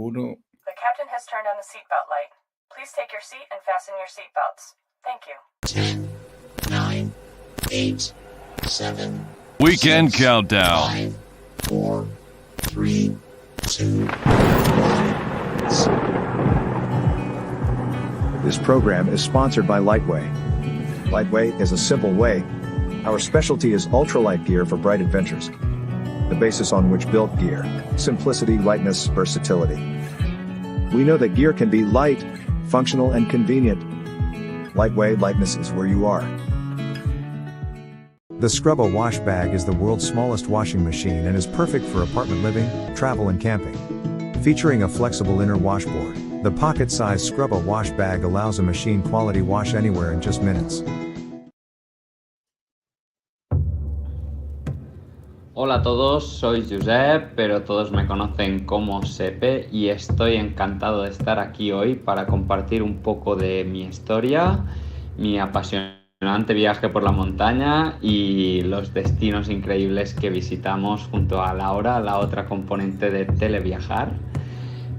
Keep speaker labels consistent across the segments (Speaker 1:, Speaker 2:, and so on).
Speaker 1: Uno.
Speaker 2: The captain has turned on the seatbelt light. Please take your seat and fasten your seatbelts. Thank you.
Speaker 3: 10, 9, 8, 7.
Speaker 4: Weekend
Speaker 3: 6,
Speaker 4: countdown.
Speaker 3: 5, 4, 3, 2, 1.
Speaker 5: This program is sponsored by Lightway. Lightway is a simple way. Our specialty is ultralight gear for bright adventures. The basis on which built gear: simplicity, lightness, versatility. We know that gear can be light, functional, and convenient. Lightway lightness is where you are.
Speaker 6: The Scrubbo wash bag is the world's smallest washing machine and is perfect for apartment living, travel and camping. Featuring a flexible inner washboard, the pocket-sized Scrubbo wash bag allows a machine-quality wash anywhere in just minutes.
Speaker 7: Hola a todos, soy Josep, pero todos me conocen como Sepe y estoy encantado de estar aquí hoy para compartir un poco de mi historia, mi apasionante viaje por la montaña y los destinos increíbles que visitamos junto a Laura, la otra componente de Televiajar.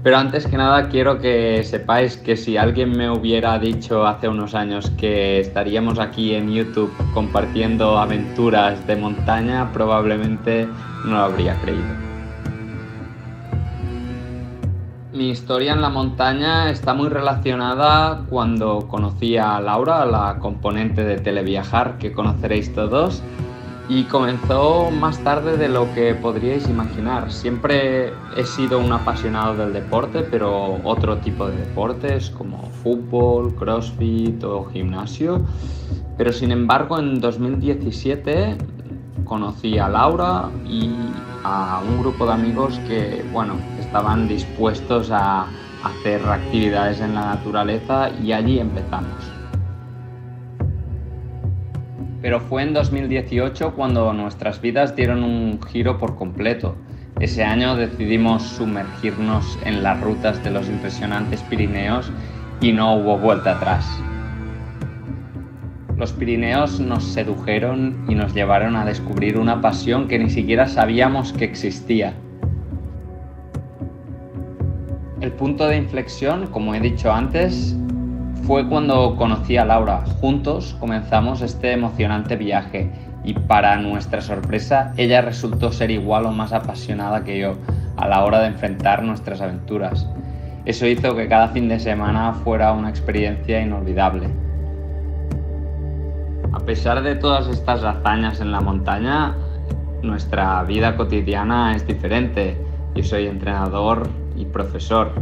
Speaker 7: Pero antes que nada quiero que sepáis que si alguien me hubiera dicho hace unos años que estaríamos aquí en YouTube compartiendo aventuras de montaña, probablemente no lo habría creído. Mi historia en la montaña está muy relacionada cuando conocí a Laura, la componente de Televiajar que conoceréis todos, y comenzó más tarde de lo que podríais imaginar. Siempre he sido un apasionado del deporte, pero otro tipo de deportes como fútbol, crossfit o gimnasio. Pero sin embargo en 2017 conocí a Laura y a un grupo de amigos que, estaban dispuestos a hacer actividades en la naturaleza y allí empezamos. Pero fue en 2018 cuando nuestras vidas dieron un giro por completo. Ese año decidimos sumergirnos en las rutas de los impresionantes Pirineos y no hubo vuelta atrás. Los Pirineos nos sedujeron y nos llevaron a descubrir una pasión que ni siquiera sabíamos que existía. El punto de inflexión, como he dicho antes, fue cuando conocí a Laura. Juntos comenzamos este emocionante viaje y para nuestra sorpresa ella resultó ser igual o más apasionada que yo a la hora de enfrentar nuestras aventuras. Eso hizo que cada fin de semana fuera una experiencia inolvidable. A pesar de todas estas hazañas en la montaña, nuestra vida cotidiana es diferente. Yo soy entrenador y profesor.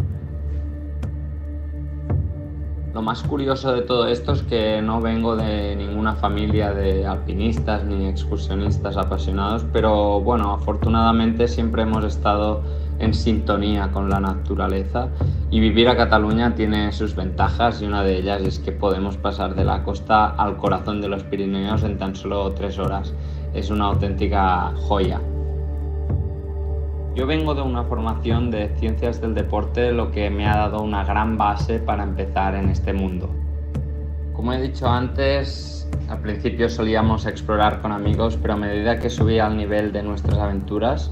Speaker 7: Lo más curioso de todo esto es que no vengo de ninguna familia de alpinistas ni excursionistas apasionados, pero afortunadamente siempre hemos estado en sintonía con la naturaleza y vivir a Cataluña tiene sus ventajas y una de ellas es que podemos pasar de la costa al corazón de los Pirineos en tan solo 3 horas. Es una auténtica joya. Yo vengo de una formación de ciencias del deporte, lo que me ha dado una gran base para empezar en este mundo. Como he dicho antes, al principio solíamos explorar con amigos, pero a medida que subía el nivel de nuestras aventuras,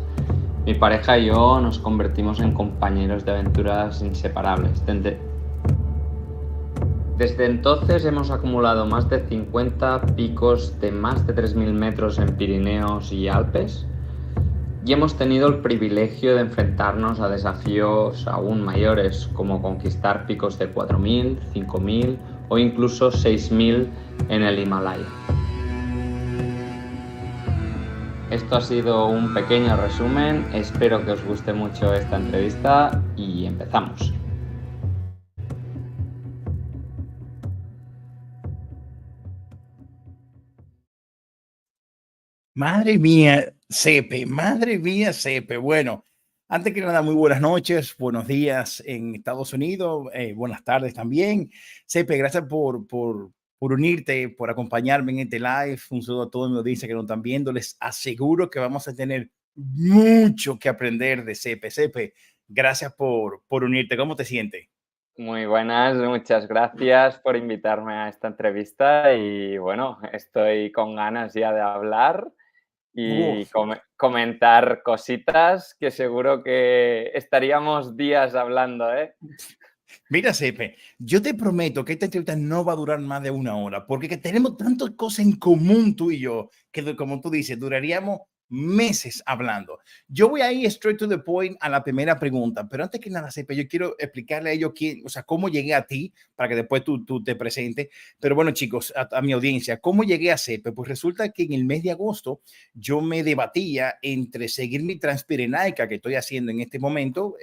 Speaker 7: mi pareja y yo nos convertimos en compañeros de aventuras inseparables. Desde entonces hemos acumulado más de 50 picos de más de 3.000 metros en Pirineos y Alpes, y hemos tenido el privilegio de enfrentarnos a desafíos aún mayores, como conquistar picos de 4.000, 5.000 o incluso 6.000 en el Himalaya. Esto ha sido un pequeño resumen, espero que os guste mucho esta entrevista y empezamos.
Speaker 1: Madre mía, Sepe, madre mía, Sepe. Bueno, antes que nada, muy buenas noches, buenos días en Estados Unidos, buenas tardes también. Sepe, gracias por unirte, por acompañarme en este live. Un saludo a toda mi audiencia que nos están viendo. Les aseguro que vamos a tener mucho que aprender de Sepe. Sepe, gracias por unirte. ¿Cómo te sientes?
Speaker 7: Muy buenas, muchas gracias por invitarme a esta entrevista y estoy con ganas ya de hablar y
Speaker 1: Uf.
Speaker 7: comentar cositas que seguro que estaríamos días hablando, ¿eh?
Speaker 1: Mira, Sepe, yo te prometo que esta entrevista no va a durar más de una hora, porque que tenemos tantas cosas en común tú y yo, que como tú dices, duraríamos meses hablando. Yo voy a ir straight to the point a la primera pregunta, pero antes que nada, Sepe, yo quiero explicarle a ellos quién, o sea, cómo llegué a ti, para que después tú te presentes. Pero bueno, chicos, a mi audiencia, ¿cómo llegué a Sepe? Pues resulta que en el mes de agosto yo me debatía entre seguir mi Transpirenaica que estoy haciendo en este momento,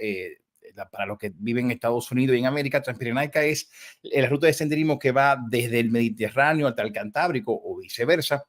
Speaker 1: para los que viven en Estados Unidos y en América, Transpirenaica es la ruta de senderismo que va desde el Mediterráneo hasta el Cantábrico o viceversa.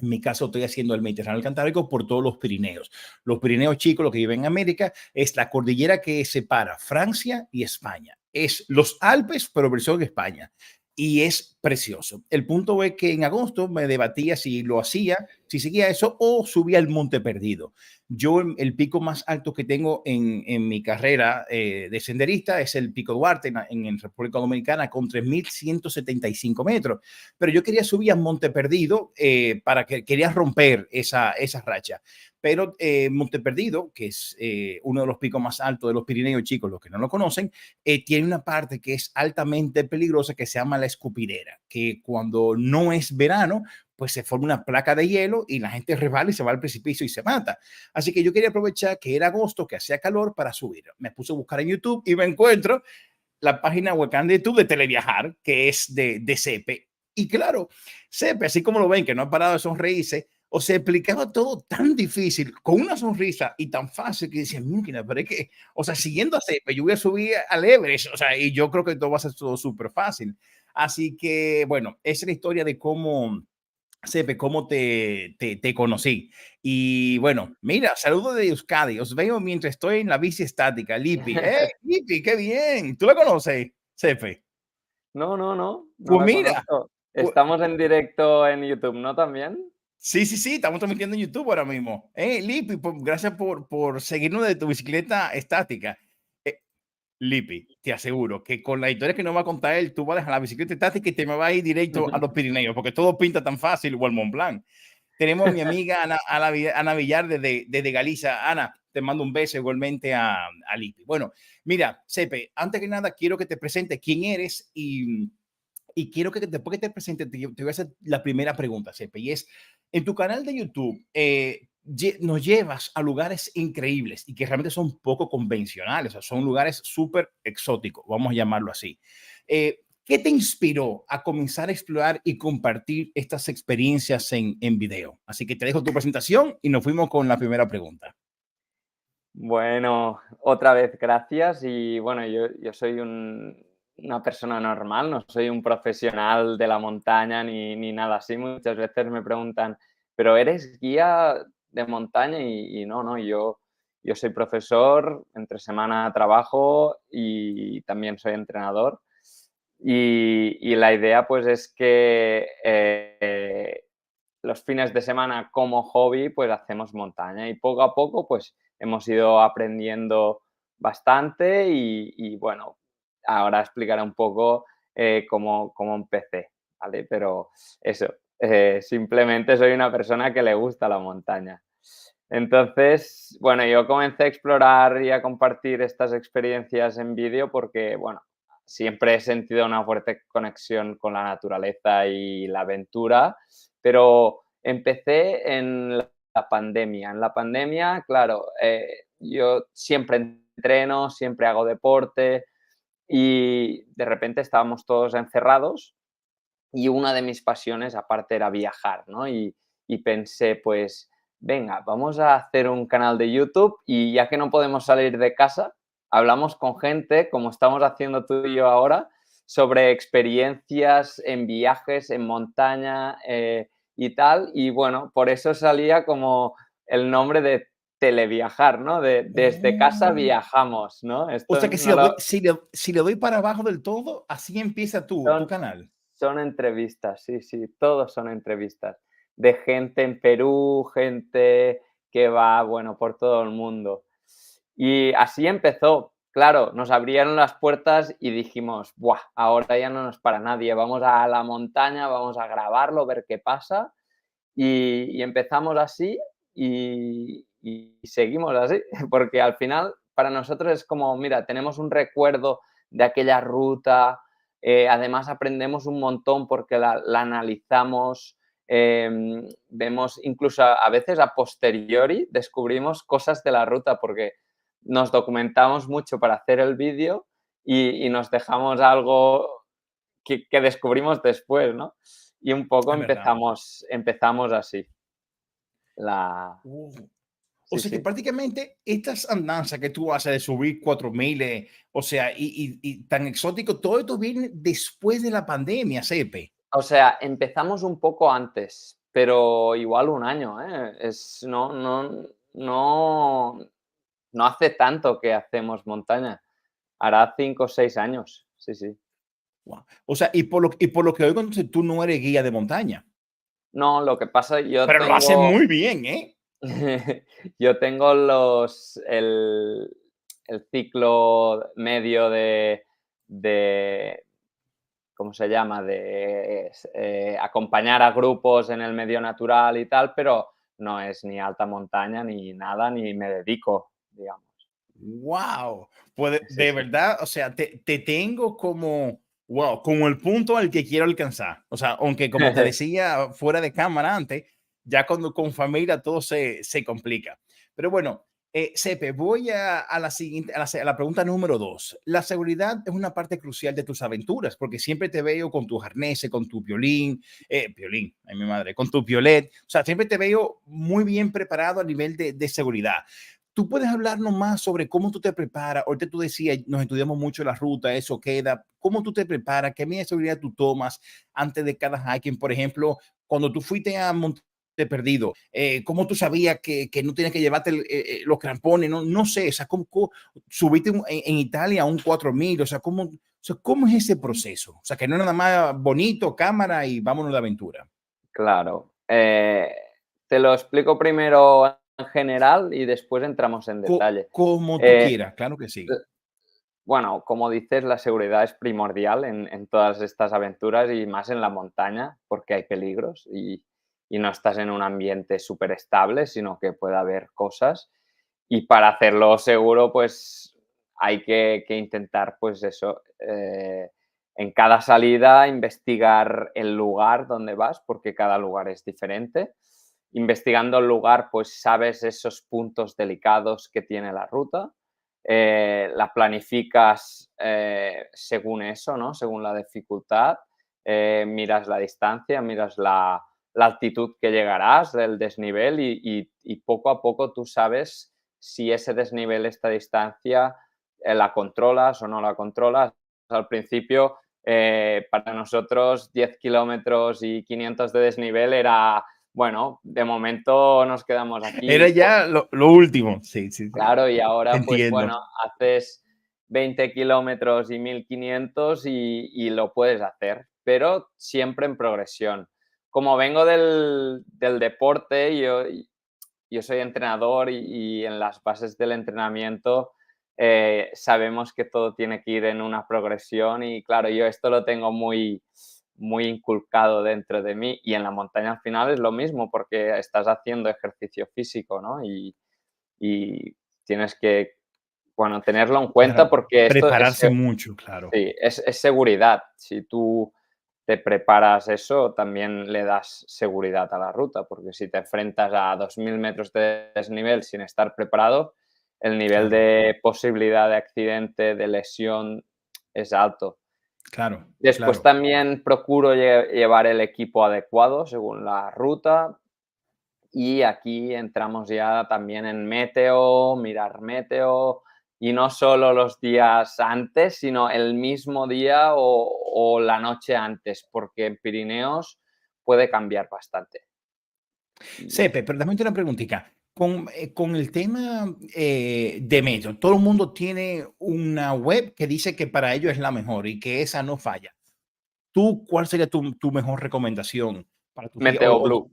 Speaker 1: En mi caso, estoy haciendo el Mediterráneo Cantábrico por todos los Pirineos. Los Pirineos chicos, los que viven en América, es la cordillera que separa Francia y España. Es los Alpes, pero versión España. Y es precioso. El punto es que en agosto me debatía si lo hacía, si seguía eso o subía el Monte Perdido. Yo, el pico más alto que tengo en mi carrera de senderista es el Pico Duarte en República Dominicana con 3.175 metros. Pero yo quería subir a Monte Perdido para que quería romper esa racha. Pero Monte Perdido, que es uno de los picos más altos de los Pirineos, chicos, los que no lo conocen, tiene una parte que es altamente peligrosa que se llama la Escupidera, que cuando no es verano, pues se forma una placa de hielo y la gente resbala y se va al precipicio y se mata. Así que yo quería aprovechar que era agosto, que hacía calor para subir. Me puse a buscar en YouTube y me encuentro la página webcam de YouTube de Televiajar, que es de Sepe. Y claro, Sepe, así como lo ven, que no ha parado de sonreírse, o se explicaba todo tan difícil, con una sonrisa y tan fácil que decía, mira, pero es que, o sea, siguiendo a Sepe, yo voy a subir al Everest, o sea, y yo creo que todo va a ser todo súper fácil. Así que, bueno, esa es la historia de cómo Sepe, cómo te conocí. Y bueno, mira, saludo de Euskadi. Os veo mientras estoy en la bici estática. Lipi, Lipi, qué bien. ¿Tú la conoces, Sepe?
Speaker 7: No, no, no, no
Speaker 1: Pues
Speaker 7: la
Speaker 1: mira,
Speaker 7: conozco.
Speaker 1: pues,
Speaker 7: Estamos en directo en YouTube, ¿no? También.
Speaker 1: sí, sí, sí, estamos transmitiendo en YouTube ahora mismo. Lipi, pues, gracias por seguirnos de tu bicicleta estática. Eh, Lipi, te aseguro que con la historia que nos va a contar él, tú vas a dejar la bicicleta estática y te me vas a ir directo a los Pirineos, porque todo pinta tan fácil, o al Mont Blanc. Tenemos a mi amiga Ana Villar desde Galicia. Ana, te mando un beso igualmente a Lipi. Bueno, mira, Sepe, antes que nada quiero que te presente quién eres y quiero que después que te presente te voy a hacer la primera pregunta, Sepe, y es, en tu canal de YouTube nos llevas a lugares increíbles y que realmente son poco convencionales, o sea, son lugares súper exóticos, vamos a llamarlo así. ¿Qué te inspiró a comenzar a explorar y compartir estas experiencias en video? Así que te dejo tu presentación y nos fuimos con la primera pregunta.
Speaker 7: Bueno, otra vez gracias y bueno, yo soy una persona normal, no soy un profesional de la montaña ni nada así. Muchas veces me preguntan, ¿pero eres guía de montaña? Y no, no, yo soy profesor, entre semana trabajo y también soy entrenador. Y la idea pues es que los fines de semana como hobby pues hacemos montaña y poco a poco pues hemos ido aprendiendo bastante y bueno, ahora explicaré un poco cómo empecé, ¿vale? Pero eso, simplemente soy una persona que le gusta la montaña. Entonces, bueno, yo comencé a explorar y a compartir estas experiencias en vídeo porque, bueno, siempre he sentido una fuerte conexión con la naturaleza y la aventura, pero empecé en la pandemia. En la pandemia, claro, yo siempre entreno, siempre hago deporte y de repente estábamos todos encerrados y una de mis pasiones aparte era viajar, ¿no? Y pensé, pues, venga, vamos a hacer un canal de YouTube y ya que no podemos salir de casa, hablamos con gente, como estamos haciendo tú y yo ahora, sobre experiencias en viajes, en montaña y tal. Y bueno, por eso salía como el nombre de televiajar, ¿no? Desde casa viajamos, ¿no?
Speaker 1: O
Speaker 7: Esto
Speaker 1: sea que
Speaker 7: no lo,
Speaker 1: si le doy para abajo del todo, así empieza tu
Speaker 7: son,
Speaker 1: canal.
Speaker 7: son entrevistas, sí, sí, todos son entrevistas. De gente en Perú, gente que va, bueno, por todo el mundo. Y así empezó. Claro, nos abrieron las puertas y dijimos, ¡buah! Ahora ya no nos para nadie. Vamos a la montaña, vamos a grabarlo, ver qué pasa. y empezamos así y seguimos así, porque al final para nosotros es como, mira, tenemos un recuerdo de aquella ruta, además aprendemos un montón porque la analizamos, vemos incluso a veces a posteriori descubrimos cosas de la ruta porque nos documentamos mucho para hacer el vídeo y nos dejamos algo que descubrimos después, ¿no? Y un poco
Speaker 1: Es verdad.
Speaker 7: empezamos así. La...
Speaker 1: Uh, O
Speaker 7: Sí,
Speaker 1: sea que
Speaker 7: sí.
Speaker 1: prácticamente estas andanzas que tú haces de subir 4000, o sea, y tan exótico, todo esto viene después de la pandemia, Sepe.
Speaker 7: O sea, empezamos un poco antes, pero igual un año, ¿eh? No, no hace tanto que hacemos montaña. Hará 5 o 6 años. Sí, sí.
Speaker 1: Guau. O sea, y por lo que oigo, entonces tú no eres guía de montaña,
Speaker 7: No, lo que pasa, yo
Speaker 1: pero lo haces
Speaker 7: tengo
Speaker 1: muy bien, ¿eh?
Speaker 7: yo tengo el ciclo medio de ¿cómo se llama? De acompañar a grupos en el medio natural y tal, pero no es ni alta montaña ni nada, ni me dedico, digamos.
Speaker 1: Wow. Pues
Speaker 7: Sí,
Speaker 1: de
Speaker 7: sí.
Speaker 1: verdad, o sea, te tengo como, wow, como el punto al que quiero alcanzar. O sea, aunque como te decía fuera de cámara antes, ya cuando con familia todo se complica. Pero bueno, Sepe, voy a la siguiente, a la pregunta número 2. La seguridad es una parte crucial de tus aventuras, porque siempre te veo con tus arneses, con tu violín, ay mi madre, con tu violet. O sea, siempre te veo muy bien preparado a nivel de seguridad. ¿Tú puedes hablarnos más sobre cómo tú te preparas? Ahorita tú decías, nos estudiamos mucho la ruta, eso queda. ¿Cómo tú te preparas? ¿Qué medida de seguridad tú tomas antes de cada hiking? Por ejemplo, cuando tú fuiste a Monte Perdido, ¿cómo tú sabías que no tienes que llevarte los crampones? No, no sé, o sea, ¿cómo subiste en Italia a un 4000? ¿Cómo es ese proceso? O sea, que no es nada más bonito, cámara y vámonos de aventura.
Speaker 7: Claro. Te lo explico primero en general y después entramos en detalle.
Speaker 1: Como tú
Speaker 7: Eh,
Speaker 1: quieras, claro que sí.
Speaker 7: bueno, como dices, la seguridad es primordial en todas estas aventuras y más en la montaña, porque hay peligros y no estás en un ambiente súper estable, sino que puede haber cosas. Y para hacerlo seguro, pues hay que intentar, pues eso, en cada salida investigar el lugar donde vas, porque cada lugar es diferente. Investigando el lugar, pues sabes esos puntos delicados que tiene la ruta, la planificas según eso, ¿no? Según la dificultad, miras la distancia, miras la altitud que llegarás, el desnivel y poco a poco tú sabes si ese desnivel, esta distancia, la controlas o no la controlas. Al principio, para nosotros, 10 kilómetros y 500 de desnivel era, bueno, de momento nos quedamos
Speaker 1: Era
Speaker 7: aquí.
Speaker 1: ya lo último. Sí, sí, sí.
Speaker 7: Claro, y
Speaker 1: Te
Speaker 7: ahora, pues
Speaker 1: entiendo.
Speaker 7: bueno, haces 20 kilómetros y 1500 y lo puedes hacer, pero siempre en progresión. Como vengo del deporte, yo soy entrenador y en las bases del entrenamiento sabemos que todo tiene que ir en una progresión y claro, yo esto lo tengo muy inculcado dentro de mí y en la montaña al final es lo mismo porque estás haciendo ejercicio físico, ¿no? Y tienes que, bueno, tenerlo en cuenta
Speaker 1: Claro,
Speaker 7: porque esto
Speaker 1: prepararse mucho, claro.
Speaker 7: sí, es seguridad. Si tú te preparas eso, también le das seguridad a la ruta, porque si te enfrentas a 2000 metros de desnivel sin estar preparado, el nivel
Speaker 1: Claro,
Speaker 7: de posibilidad de accidente, de lesión, es alto.
Speaker 1: claro,
Speaker 7: Después
Speaker 1: claro.
Speaker 7: también procuro llevar el equipo adecuado según la ruta, y aquí entramos ya también en meteo, mirar meteo, y no solo los días antes, sino el mismo día o la noche antes, porque en Pirineos puede cambiar bastante. Y
Speaker 1: Sepe, pero dame una preguntita. Con el tema de Metro, todo el mundo tiene una web que dice que para ellos es la mejor y que esa no falla. ¿Tú cuál sería tu mejor recomendación para tus días?
Speaker 7: Meteo Blue.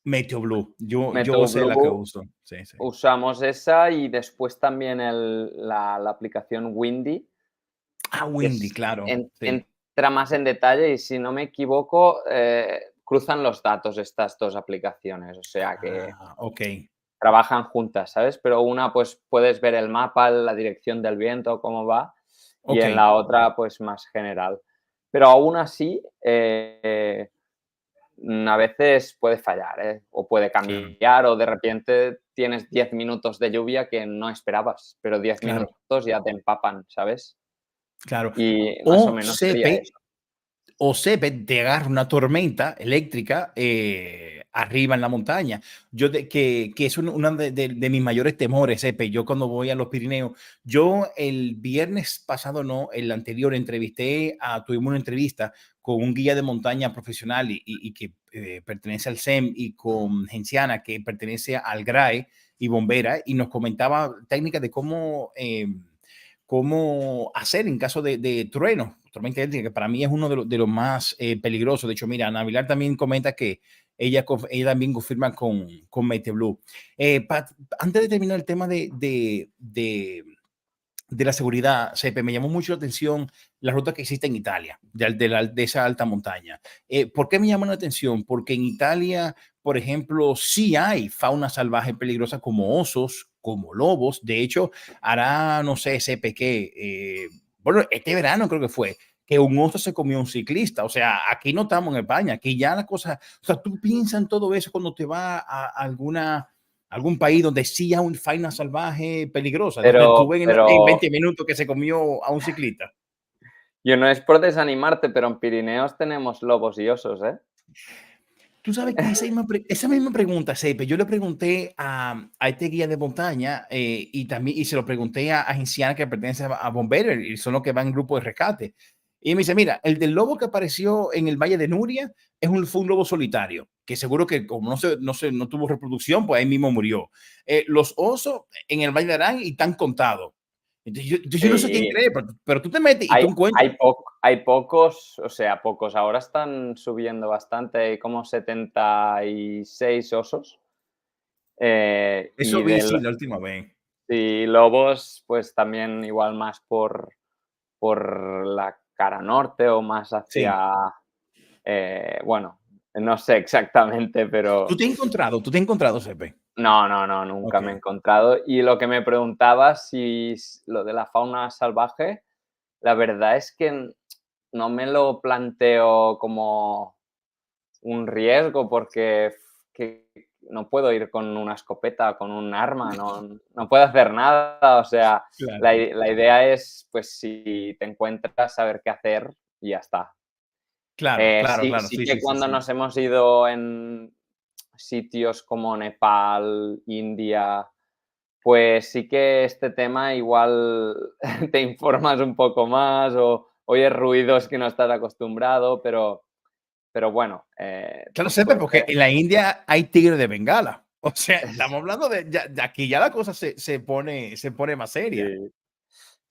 Speaker 1: Meteo Blue. Yo
Speaker 7: Meteo
Speaker 1: sé la que
Speaker 7: Blue
Speaker 1: uso. Sí, sí.
Speaker 7: usamos esa y después también la aplicación Windy,
Speaker 1: Ah,
Speaker 7: que
Speaker 1: Windy, claro. Sí.
Speaker 7: entra más en detalle y si no me equivoco, cruzan los datos estas dos aplicaciones, o sea que
Speaker 1: Ok,
Speaker 7: trabajan juntas, ¿sabes? Pero una, pues puedes ver el mapa, la dirección del viento, cómo va, y
Speaker 1: ok.
Speaker 7: en la otra, pues más general. Pero aún así, a veces puede fallar, ¿eh? O puede
Speaker 1: Claro,
Speaker 7: cambiar, o de repente tienes 10 minutos de lluvia que no esperabas, pero 10
Speaker 1: claro,
Speaker 7: minutos ya te empapan, ¿sabes?
Speaker 1: claro.
Speaker 7: Y más o
Speaker 1: O
Speaker 7: menos sería
Speaker 1: Sepe,
Speaker 7: eso.
Speaker 1: o Sepe te agarra una tormenta eléctrica arriba en la montaña. Que es uno de mis mayores temores, Sepe. Yo cuando voy a los Pirineos, yo el viernes pasado, no, el anterior, tuvimos una entrevista con un guía de montaña profesional y que pertenece al SEM y con Genciana, que pertenece al GRAE y bombera, y nos comentaba técnicas de cómo hacer en caso de truenos, tormenta eléctrica, que para mí es uno de los más peligrosos. De hecho, mira, Ana Vilar también comenta que ella también confirma con Meteblue. Pat, antes de terminar el tema de la seguridad, Sepe, me llamó mucho la atención la ruta que existe en Italia, de esa alta montaña. ¿Por qué me llama la atención? Porque en Italia, por ejemplo, sí hay fauna salvaje peligrosa como osos, como lobos. De hecho, hará, no sé, Sepe, bueno, este verano creo que fue, que un oso se comió a un ciclista. O sea, aquí no estamos en España, aquí ya la cosa, o sea, tú piensas en todo eso cuando te va a algún país donde sí hay una fauna salvaje peligrosa, donde tú
Speaker 7: Pero,
Speaker 1: ves en
Speaker 7: pero
Speaker 1: 20 minutos que se comió a un ciclista.
Speaker 7: yo no es por desanimarte, pero en Pirineos tenemos lobos y osos, ¿eh?
Speaker 1: Tú sabes que esa misma pregunta, Seipe, yo le pregunté a este guía de montaña y se lo pregunté a Genciana, que pertenece a Bomberos y son los que van en grupo de rescate. Y me dice, mira, el del lobo que apareció en el Valle de Nuria fue un lobo solitario, que seguro que como no tuvo reproducción, pues ahí mismo murió. Los osos en el Valle de Arán y están contados. Entonces, yo no sé quién
Speaker 7: Sí,
Speaker 1: cree, pero tú te metes y tú encuentras.
Speaker 7: hay pocos, o sea, pocos. Ahora están subiendo bastante, hay como 76 osos.
Speaker 1: Eso
Speaker 7: Y
Speaker 1: vi, sí, la última vez.
Speaker 7: lobos, pues también igual más por la cara norte o más
Speaker 1: Sí.
Speaker 7: hacia, bueno, no sé exactamente, pero
Speaker 1: ¿Tú te has encontrado, Sepe?
Speaker 7: no, no, no, nunca
Speaker 1: Ok.
Speaker 7: me he encontrado. Y lo que me preguntabas, si lo de la fauna salvaje, la verdad es que no me lo planteo como un riesgo porque que no puedo ir con una escopeta, con un arma, no puedo hacer nada. O sea,
Speaker 1: Claro,
Speaker 7: la idea es, pues, si te encuentras, saber qué hacer y ya está.
Speaker 1: claro, claro,
Speaker 7: Sí,
Speaker 1: claro.
Speaker 7: sí
Speaker 1: Sí,
Speaker 7: que
Speaker 1: sí, sí,
Speaker 7: cuando
Speaker 1: sí.
Speaker 7: nos hemos ido en sitios como Nepal, India, pues sí que este tema igual te informas un poco más o oyes ruidos que no estás acostumbrado, pero bueno,
Speaker 1: Claro, Sepe,
Speaker 7: pues,
Speaker 1: porque en la India hay tigre de Bengala. O sea, estamos hablando de aquí ya la cosa se pone más seria.
Speaker 7: sí.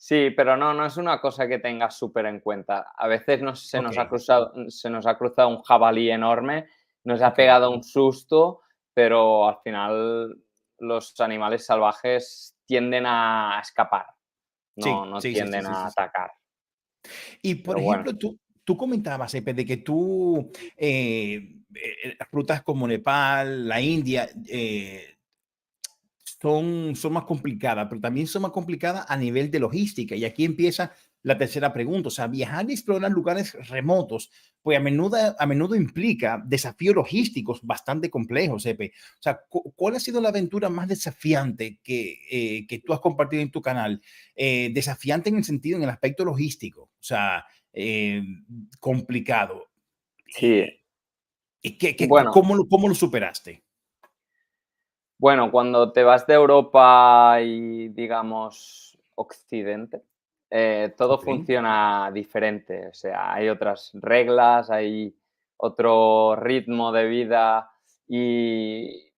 Speaker 7: Sí, pero no es una cosa que tengas súper en cuenta. A veces
Speaker 1: Ok,
Speaker 7: se nos ha cruzado un jabalí enorme, nos ha
Speaker 1: ok.
Speaker 7: pegado un susto, pero al final los animales salvajes tienden a escapar,
Speaker 1: Sí,
Speaker 7: no
Speaker 1: sí, sí, sí,
Speaker 7: tienden
Speaker 1: sí,
Speaker 7: a
Speaker 1: sí, sí.
Speaker 7: atacar.
Speaker 1: Y por
Speaker 7: Pero bueno,
Speaker 1: ejemplo, tú comentabas, Epe, de que tú, rutas como Nepal, la India, son más complicadas, pero también son más complicadas a nivel de logística. Y aquí empieza la tercera pregunta. O sea, viajar y explorar lugares remotos, pues a menudo implica desafíos logísticos bastante complejos, Epe. O sea, ¿cuál ha sido la aventura más desafiante que tú has compartido en tu canal? Desafiante en el sentido, en el aspecto logístico. O sea, complicado.
Speaker 7: sí.
Speaker 1: Eh, ¿Y
Speaker 7: Bueno,
Speaker 1: cómo lo superaste?
Speaker 7: bueno, cuando te vas de Europa y, digamos, Occidente, todo
Speaker 1: Ok,
Speaker 7: funciona diferente. O sea, hay otras reglas, hay otro ritmo de vida y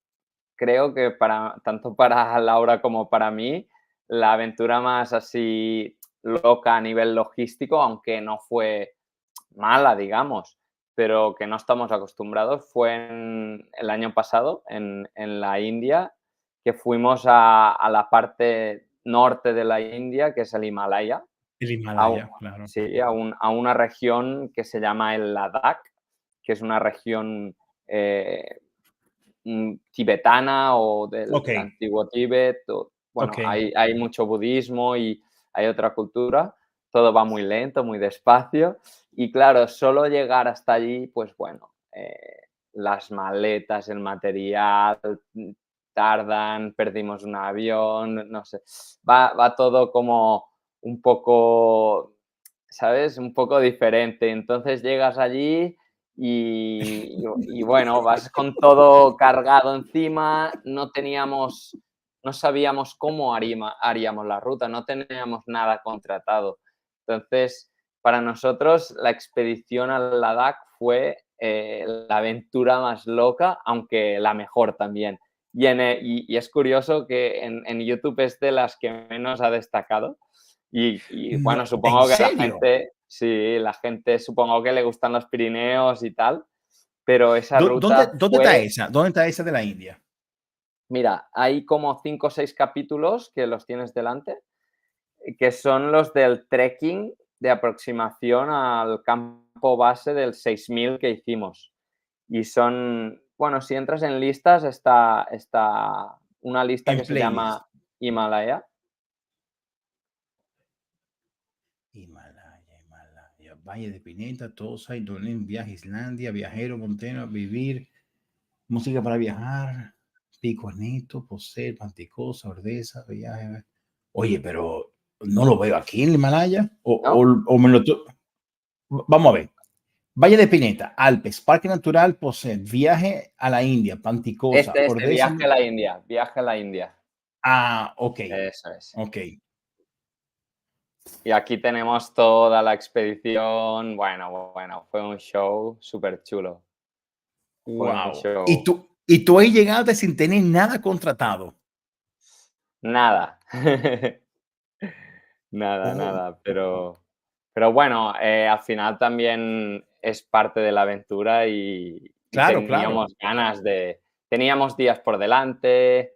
Speaker 7: creo que tanto para Laura como para mí, la aventura más así loca a nivel logístico, aunque no fue mala, digamos, pero que no estamos acostumbrados, fue el año pasado en la India, que fuimos a la parte norte de la India, que es el Himalaya,
Speaker 1: el
Speaker 7: a, u-
Speaker 1: Himalaya, claro.
Speaker 7: sí, a una región que se llama el Ladakh, que es una región tibetana o del
Speaker 1: Ok,
Speaker 7: antiguo Tíbet. Bueno,
Speaker 1: ok.
Speaker 7: hay mucho budismo y hay otra cultura. Todo va muy lento, muy despacio. Y claro, solo llegar hasta allí, pues bueno, las maletas, el material, tardan, perdimos un avión, no sé. Va todo como un poco, ¿sabes? Un poco diferente. Entonces llegas allí y bueno, vas con todo cargado encima, no sabíamos cómo haríamos la ruta, no teníamos nada contratado. Entonces, para nosotros la expedición al Ladakh fue la aventura más loca, aunque la mejor también. Y es curioso que en YouTube es de las que menos ha destacado. Bueno,
Speaker 1: No, ¿en
Speaker 7: supongo que la
Speaker 1: serio?
Speaker 7: gente, sí, la gente supongo que le gustan los Pirineos y tal, pero esa
Speaker 1: ¿Dónde,
Speaker 7: ruta
Speaker 1: dónde está
Speaker 7: fue,
Speaker 1: esa? ¿Dónde está esa de la India?
Speaker 7: mira, hay como 5 o 6 capítulos que los tienes delante, que son los del trekking de aproximación al campo base del 6000 que hicimos. Y son, bueno, si entras en listas, está una lista
Speaker 1: En
Speaker 7: que se
Speaker 1: playlist.
Speaker 7: llama Himalaya.
Speaker 1: Himalaya, Himalaya, Valle de Pineta, Tosa, Indolén, Viaje a Islandia, Viajero, Monteno, Vivir, Música para Viajar, Pico Neto, Poseer, Panticosa, Ordesa, Viaje. Oye, pero no lo veo aquí en el Himalaya.
Speaker 7: ¿No?
Speaker 1: O me lo. Vamos a ver. Valle de Pineta, Alpes, Parque Natural, Poseer, Viaje a la India, Panticosa, Ordesa.
Speaker 7: Viaje a la India, viaje a la India.
Speaker 1: Ah, ok,
Speaker 7: Eso es.
Speaker 1: ok.
Speaker 7: Y aquí tenemos toda la expedición. Bueno, fue un show súper chulo. Fue un
Speaker 1: Wow.
Speaker 7: show.
Speaker 1: Y tú ahí llegaste sin tener nada contratado.
Speaker 7: Nada. Nada,
Speaker 1: Oh,
Speaker 7: nada. Pero bueno, al final también es parte de la aventura y
Speaker 1: claro, claro.
Speaker 7: teníamos ganas teníamos días por delante.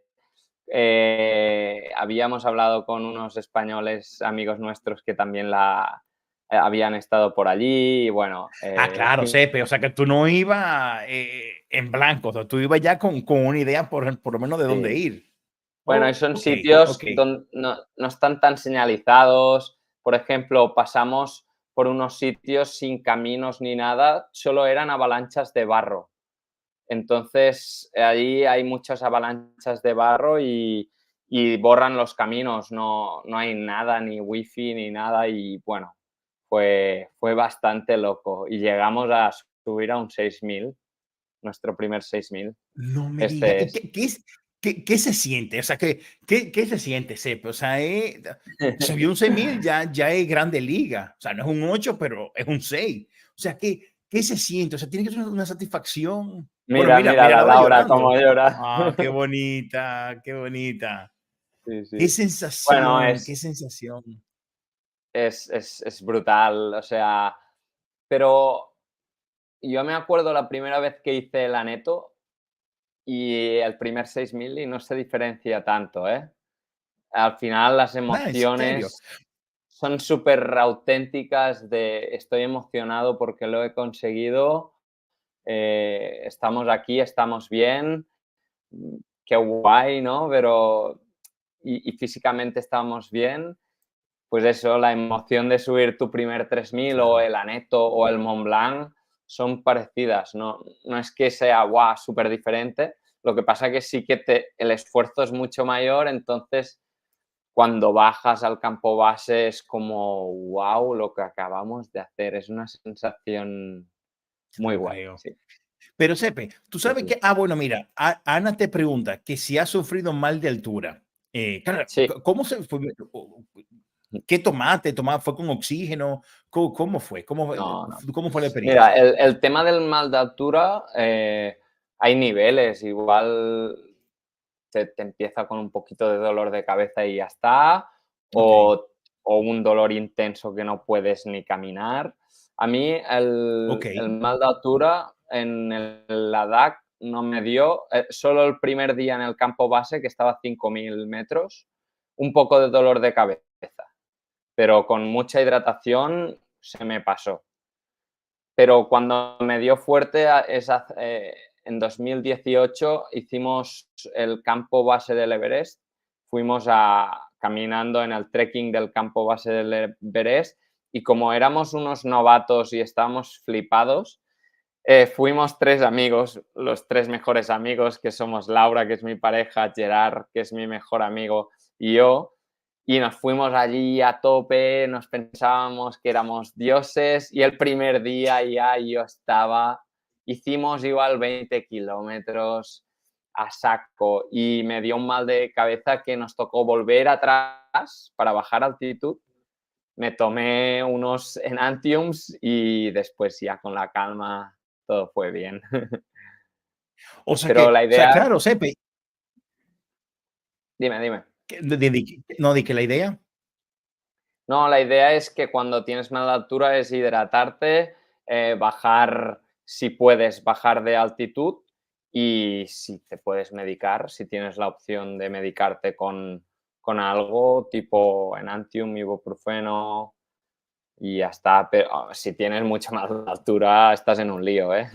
Speaker 7: Habíamos hablado con unos españoles amigos nuestros que también habían estado por allí y bueno,
Speaker 1: Ah, claro, Sepe, o sea que tú no ibas en blanco, o sea, tú ibas ya con una idea por lo menos de dónde
Speaker 7: sí.
Speaker 1: ir.
Speaker 7: Bueno, y
Speaker 1: Oh,
Speaker 7: son
Speaker 1: ok,
Speaker 7: sitios
Speaker 1: ok.
Speaker 7: donde no están tan señalizados. Por ejemplo, pasamos por unos sitios sin caminos ni nada, solo eran avalanchas de barro. Entonces, allí hay muchas avalanchas de barro y borran los caminos, no hay nada, ni wifi, ni nada. Y bueno, fue bastante loco. Y llegamos a subir a un 6000, nuestro primer 6000.
Speaker 1: No me digas.
Speaker 7: Este
Speaker 1: ¿Y
Speaker 7: es.
Speaker 1: qué se siente? O sea, ¿qué se siente, Sepe? O sea, subió un 6.000, ya es grande liga. O sea, no es un 8, pero es un 6. O sea, ¿qué se siente? O sea, tiene que ser una satisfacción. Bueno,
Speaker 7: Mira,
Speaker 1: mira,
Speaker 7: mira
Speaker 1: mira,
Speaker 7: la
Speaker 1: Laura
Speaker 7: Laura cómo
Speaker 1: llorando.
Speaker 7: llora.
Speaker 1: Ah, qué bonita, qué bonita.
Speaker 7: Sí,
Speaker 1: Qué
Speaker 7: sí. Bueno,
Speaker 1: sensación, qué sensación.
Speaker 7: es brutal, o sea, pero yo me acuerdo la primera vez que hice el Aneto y el primer 6000 y no se diferencia tanto, ¿eh? Al final las
Speaker 1: Nada, en serio.
Speaker 7: emociones son súper auténticas de estoy emocionado porque lo he conseguido, estamos aquí, estamos bien, qué guay, ¿no? Pero y físicamente estamos bien. Pues eso, la emoción de subir tu primer 3000 o
Speaker 1: Claro.
Speaker 7: el Aneto o el Mont Blanc son parecidas, no es que sea guau, súper diferente, lo que pasa que sí que el esfuerzo es mucho mayor, entonces cuando bajas al campo base es como, wow, lo que acabamos de hacer, es una sensación
Speaker 1: Te
Speaker 7: muy
Speaker 1: lo
Speaker 7: guay,
Speaker 1: creo.
Speaker 7: sí.
Speaker 1: Pero Sepe, tú
Speaker 7: Sí,
Speaker 1: sabes
Speaker 7: sí.
Speaker 1: que, bueno, mira, Ana te pregunta que si has sufrido mal de altura. Claro,
Speaker 7: Sí.
Speaker 1: ¿cómo se fue? ¿Qué tomaste? ¿Fue con oxígeno? ¿Cómo fue?
Speaker 7: No, no.
Speaker 1: ¿Cómo fue la
Speaker 7: Mira,
Speaker 1: experiencia?
Speaker 7: el tema del mal de altura, hay niveles, igual te empieza con un poquito de dolor de cabeza y ya está,
Speaker 1: Ok,
Speaker 7: o un dolor intenso que no puedes ni caminar. A mí
Speaker 1: ok,
Speaker 7: el mal de altura en el Ladakh no me dio, solo el primer día en el campo base, que estaba a 5000 metros, un poco de dolor de cabeza, pero con mucha hidratación se me pasó. pero cuando me dio fuerte en 2018 hicimos el campo base del Everest, fuimos caminando en el trekking del campo base del Everest y como éramos unos novatos y estábamos flipados, fuimos 3 amigos, los 3 mejores amigos, que somos Laura, que es mi pareja, Gerard, que es mi mejor amigo, y yo, y nos fuimos allí a tope, nos pensábamos que éramos dioses, y el primer día ya hicimos igual 20 kilómetros a saco, y me dio un mal de cabeza que nos tocó volver atrás para bajar altitud. Me tomé unos Enantiums y después ya con la calma todo fue bien.
Speaker 1: O sea
Speaker 7: Pero
Speaker 1: que,
Speaker 7: la
Speaker 1: o sea,
Speaker 7: idea,
Speaker 1: claro, Sepe,
Speaker 7: dime.
Speaker 1: no, di que la idea.
Speaker 7: No, la idea es que cuando tienes mala altura es hidratarte, bajar, si puedes, bajar de altitud y si te puedes medicar, si tienes la opción de medicarte con algo tipo Enantium, ibuprofeno y ya está. Pero si tienes mucha mala altura estás en un lío, ¿eh?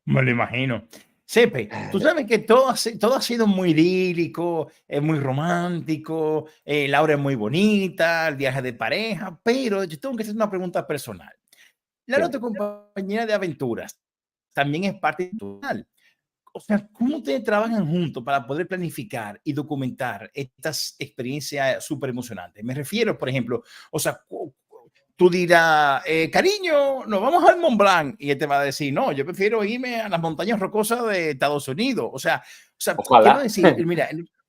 Speaker 1: Me lo imagino. Sepe, tú sabes que todo ha sido muy idílico, es muy romántico, Laura es muy bonita, el viaje de pareja, pero yo tengo que hacer una pregunta personal. Laura,
Speaker 7: Dime.
Speaker 1: tu compañera de aventuras, también es parte natural. O sea, ¿cómo ustedes trabajan juntos para poder planificar y documentar estas experiencias súper emocionantes? Me refiero, por ejemplo, o sea, tú dirás, cariño, nos vamos al Mont Blanc. Y él te va a decir, no, yo prefiero irme a las montañas rocosas de Estados Unidos. O sea, quiero
Speaker 7: Ojalá.
Speaker 1: decir,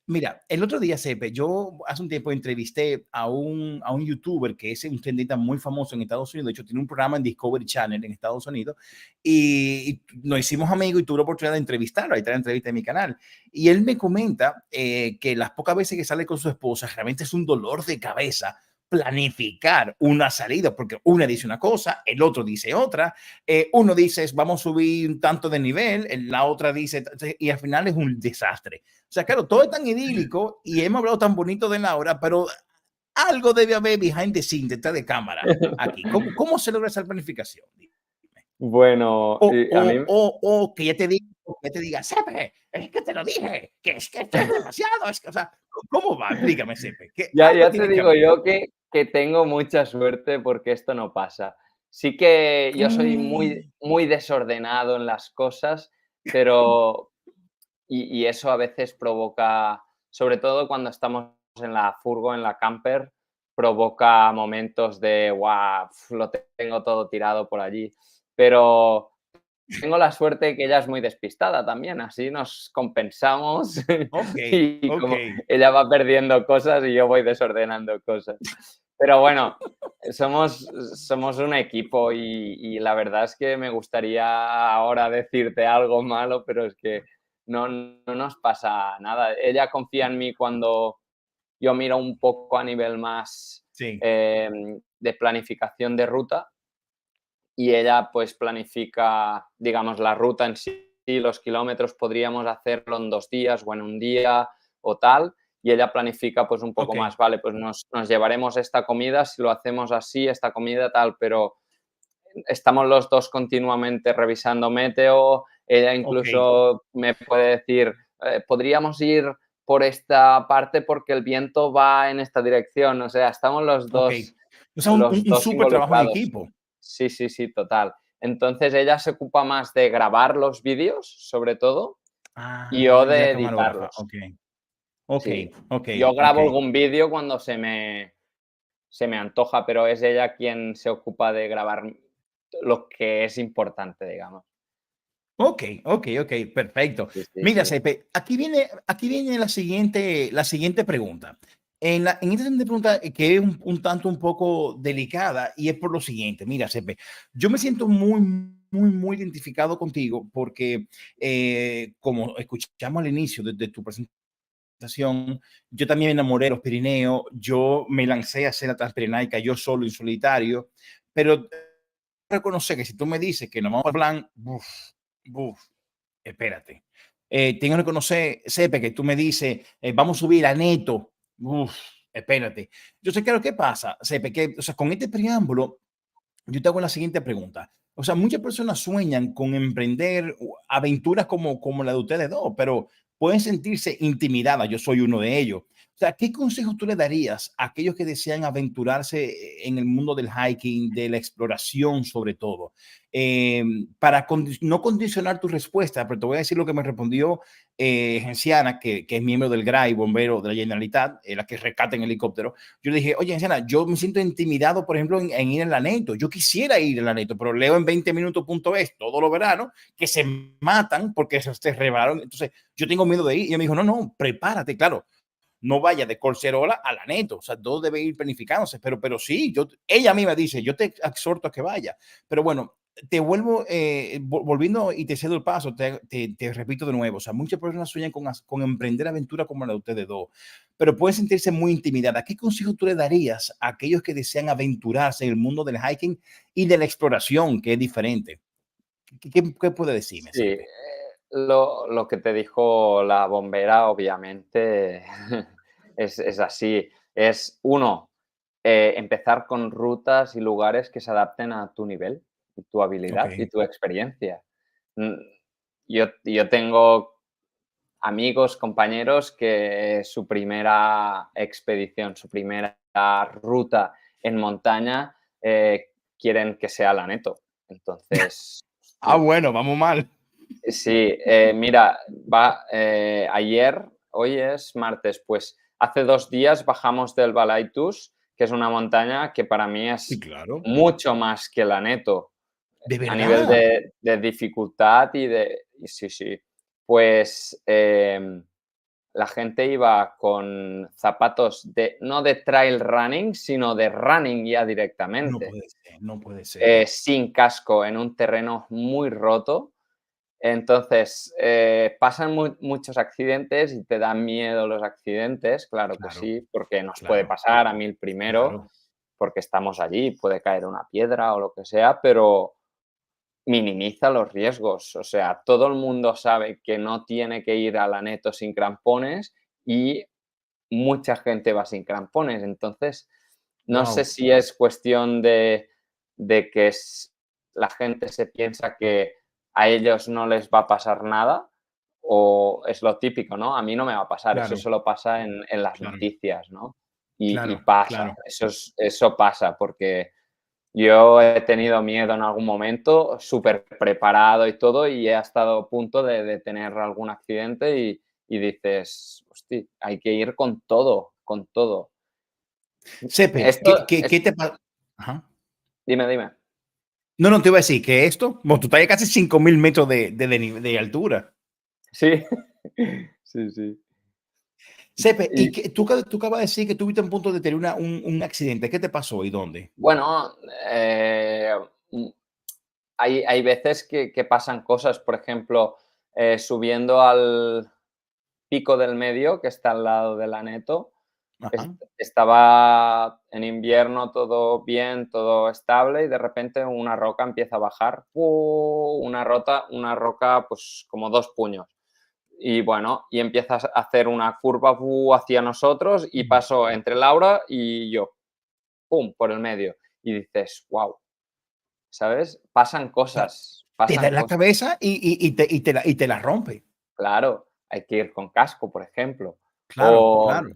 Speaker 1: mira, el otro día, Sepe, yo hace un tiempo entrevisté a un youtuber que es un trendista muy famoso en Estados Unidos. De hecho, tiene un programa en Discovery Channel en Estados Unidos. Y nos hicimos amigos y tuve la oportunidad de entrevistarlo. Ahí está la entrevista en mi canal. Y él me comenta que las pocas veces que sale con su esposa, realmente es un dolor de cabeza planificar una salida, porque una dice una cosa, el otro dice otra, uno dice vamos a subir un tanto de nivel, la otra dice, y al final es un desastre. O sea, claro, todo es tan idílico y hemos hablado tan bonito de Laura, pero algo debe haber behind the scenes, detrás de cámara, aquí. ¿Cómo se logra esa planificación?
Speaker 7: Bueno,
Speaker 1: O,
Speaker 7: a mí,
Speaker 1: o que te diga, Sepe, es que te lo dije, que esto es demasiado, es que, o sea, ¿cómo va? Explícame, Sepe, que algo
Speaker 7: ya te
Speaker 1: tiene que
Speaker 7: digo
Speaker 1: haber.
Speaker 7: yo que tengo mucha suerte porque esto no pasa. Sí que yo soy muy,
Speaker 1: Mm,
Speaker 7: muy desordenado en las cosas, pero y eso a veces provoca, sobre todo cuando estamos en la furgo, en la camper, provoca momentos de, guau, lo tengo todo tirado por allí. Pero tengo la suerte que ella es muy despistada también, así nos compensamos
Speaker 1: ok,
Speaker 7: y
Speaker 1: ok.
Speaker 7: como ella va perdiendo cosas y yo voy desordenando cosas. Pero bueno, somos un equipo y la verdad es que me gustaría ahora decirte algo malo, pero es que no nos pasa nada. Ella confía en mí cuando yo miro un poco a nivel más
Speaker 1: Sí,
Speaker 7: de planificación de ruta y ella pues planifica, digamos, la ruta en sí, los kilómetros podríamos hacerlo en 2 días o en un día o tal, y ella planifica pues un poco
Speaker 1: ok,
Speaker 7: más, vale, pues nos llevaremos esta comida, si lo hacemos así, esta comida tal, pero estamos los dos continuamente revisando meteo, ella
Speaker 1: ok,
Speaker 7: incluso me puede decir, podríamos ir por esta parte porque el viento va en esta dirección, o sea, estamos
Speaker 1: ok. O sea,
Speaker 7: los
Speaker 1: un
Speaker 7: dos
Speaker 1: súper trabajo en
Speaker 7: involucrados.
Speaker 1: equipo.
Speaker 7: Sí, sí, sí, total. Entonces ella se ocupa más de grabar los vídeos, sobre todo, y yo
Speaker 1: Ah, ya
Speaker 7: de
Speaker 1: camarógrafa,
Speaker 7: editarlos.
Speaker 1: ok, ok,
Speaker 7: Sí.
Speaker 1: ok,
Speaker 7: Yo
Speaker 1: ok.
Speaker 7: grabo algún vídeo cuando se me antoja, pero es ella quien se ocupa de grabar lo que es importante, digamos.
Speaker 1: Ok, ok, ok, perfecto.
Speaker 7: Sí, sí,
Speaker 1: Mira,
Speaker 7: sí.
Speaker 1: Sepe, aquí viene la siguiente pregunta. En esta siguiente pregunta, que es un tanto un poco delicada, y es por lo siguiente. Mira, Sepe, yo me siento muy identificado contigo porque, como escuchamos al inicio de tu presentación, yo también me enamoré de los Pirineos, yo me lancé a hacer la Transpirenaica yo solo en solitario, pero reconocer que si tú me dices que nos vamos al plan, buf, espérate. Tengo que reconocer, Sepe, que tú me dices, vamos a subir a Neto. Uf, espérate. Yo sé que lo que pasa, Sepe, que o sea, con este preámbulo, yo te hago la siguiente pregunta. O sea, muchas personas sueñan con emprender aventuras como la de ustedes dos, pero pueden sentirse intimidadas. Yo soy uno de ellos. O sea, ¿qué consejos tú le darías a aquellos que desean aventurarse en el mundo del hiking, de la exploración sobre todo? Para no condicionar tu respuesta, pero te voy a decir lo que me respondió Genciana, que es miembro del GRAI, bombero de la Generalitat, la que rescata en helicóptero. Yo le dije, oye, Genciana, yo me siento intimidado, por ejemplo, en ir al Aneto. Yo quisiera ir al Aneto, pero leo en 20 minutos.es todos los veranos que se matan porque se rebalaron. Entonces, yo tengo miedo de ir. Y ella me dijo, no, no, prepárate, claro. No vaya de Colcerola a la Neto, o sea, todo debe ir planificándose, pero sí, ella a mí me dice, yo te exhorto a que vaya, pero bueno, te vuelvo, volviendo y te cedo el paso, te repito de nuevo, o sea, muchas personas sueñan con emprender aventura como la de ustedes dos, pero pueden sentirse muy intimidadas. ¿Qué consejo tú le darías a aquellos que desean aventurarse en el mundo del hiking y de la exploración, que es diferente? ¿Qué puede decirme,
Speaker 7: Sí,
Speaker 1: Sepe?
Speaker 7: lo que te dijo la bombera, obviamente, es así. Es uno, empezar con rutas y lugares que se adapten a tu nivel, y tu
Speaker 1: Ok,
Speaker 7: habilidad y tu experiencia. Mm, yo tengo amigos, compañeros que su primera expedición, su primera ruta en montaña, quieren que sea la Neto. Entonces,
Speaker 1: bueno, vamos mal.
Speaker 7: sí, mira, ayer, hoy es martes, pues hace 2 días bajamos del Balaitus, que es una montaña que para mí
Speaker 1: Sí,
Speaker 7: es
Speaker 1: claro.
Speaker 7: mucho más que la Neto,
Speaker 1: De
Speaker 7: a nivel
Speaker 1: verdad.
Speaker 7: de dificultad y sí, sí. Pues, la gente iba con zapatos no de trail running, sino de running ya
Speaker 1: No
Speaker 7: directamente,
Speaker 1: puede ser, no puede ser.
Speaker 7: sin casco, en un terreno muy roto. Entonces, pasan muchos accidentes y te dan miedo los accidentes, claro que
Speaker 1: Claro,
Speaker 7: sí, porque nos puede
Speaker 1: claro,
Speaker 7: pasar a mí el primero,
Speaker 1: claro.
Speaker 7: porque estamos allí, puede caer una piedra o lo que sea, pero minimiza los riesgos. O sea, todo el mundo sabe que no tiene que ir a la Neto sin crampones y mucha gente va sin crampones. Entonces, no sé
Speaker 1: Wow.
Speaker 7: si es cuestión de que la gente se piensa que a ellos no les va a pasar nada o es lo típico, ¿no? A mí no me va a pasar, eso
Speaker 1: Claro,
Speaker 7: solo pasa en las
Speaker 1: claro,
Speaker 7: noticias, ¿no? Y
Speaker 1: claro,
Speaker 7: pasa,
Speaker 1: claro.
Speaker 7: eso pasa porque yo he tenido miedo en algún momento, súper preparado y todo, y he estado a punto de tener algún accidente y dices, hostia, hay que ir con todo, con todo.
Speaker 1: Sepe,
Speaker 7: Esto
Speaker 1: qué
Speaker 7: es
Speaker 1: te pasa? Ajá.
Speaker 7: dime, dime.
Speaker 1: No, no, te iba a decir que esto, bueno, tú estás a casi 5.000 metros de altura.
Speaker 7: Sí, sí, sí.
Speaker 1: Sepe, y
Speaker 7: Y
Speaker 1: que tú acabas de decir que tuviste un punto de tener un accidente. ¿Qué te pasó y dónde?
Speaker 7: bueno, mm, hay veces que pasan cosas, por ejemplo, subiendo al pico del medio, que está al lado de la Neto.
Speaker 1: Ajá.
Speaker 7: Estaba en invierno todo bien, todo estable y de repente una roca empieza a bajar, ¡fu! Una roca pues como 2 puños. Y bueno, y empiezas a hacer una curva hacia nosotros y paso entre Laura y yo, ¡pum!, por el medio. Y dices, wow, ¿sabes?
Speaker 1: O sea, te da
Speaker 7: Pasan
Speaker 1: en la
Speaker 7: cosas.
Speaker 1: cabeza y te la rompe.
Speaker 7: Claro, hay que ir con casco, por ejemplo.
Speaker 1: Claro,
Speaker 7: O,
Speaker 1: claro.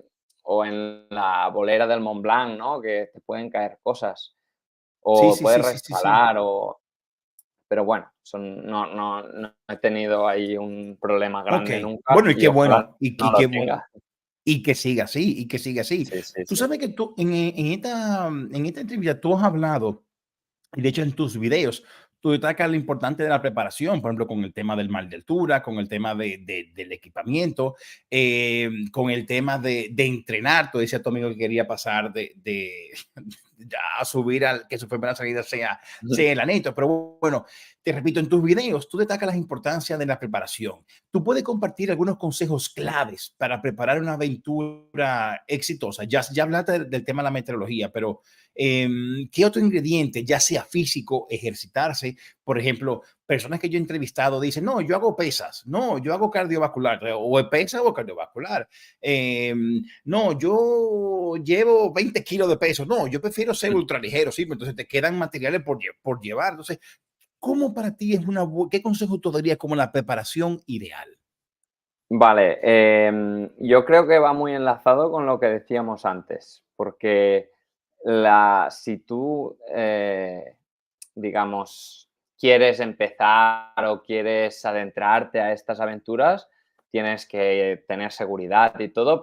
Speaker 7: o en la bolera del Mont Blanc, ¿no? Que te pueden caer cosas.
Speaker 1: Sí,
Speaker 7: O
Speaker 1: sí,
Speaker 7: puedes
Speaker 1: sí, sí, sí, sí.
Speaker 7: resbalar pero bueno, no he tenido ahí un problema
Speaker 1: Ok.
Speaker 7: grande nunca
Speaker 1: Bueno, y
Speaker 7: y
Speaker 1: qué
Speaker 7: ojalá
Speaker 1: bueno.
Speaker 7: no lo tenga.
Speaker 1: Y que siga así, y que siga así.
Speaker 7: Sí, sí,
Speaker 1: Tú
Speaker 7: sí.
Speaker 1: sabes que tú en esta entrevista tú has hablado, y de hecho en tus videos, tú destacas lo importante de la preparación, por ejemplo, con el tema del mal de altura, con el tema del equipamiento, con el tema de entrenar. Tú decías a tu amigo que quería pasar a subir que su primera salida sea el anito, pero bueno, te repito, en tus videos tú destacas la importancia de la preparación. Tú puedes compartir algunos consejos claves para preparar una aventura exitosa. Ya hablaste del tema de la meteorología, pero ¿qué otro ingrediente, ya sea físico, ejercitarse, por ejemplo, personas que yo he entrevistado dicen, no, yo hago pesas, no, yo hago cardiovascular, o pesa o cardiovascular. No, yo llevo 20 kilos de peso, no, yo prefiero ser ultraligero, sí, entonces te quedan materiales por llevar. Entonces, ¿cómo para ti es qué consejo tú darías como la preparación ideal?
Speaker 7: Vale, yo creo que va muy enlazado con lo que decíamos antes, porque si tú, digamos, quieres empezar o quieres adentrarte a estas aventuras, tienes que tener seguridad y todo,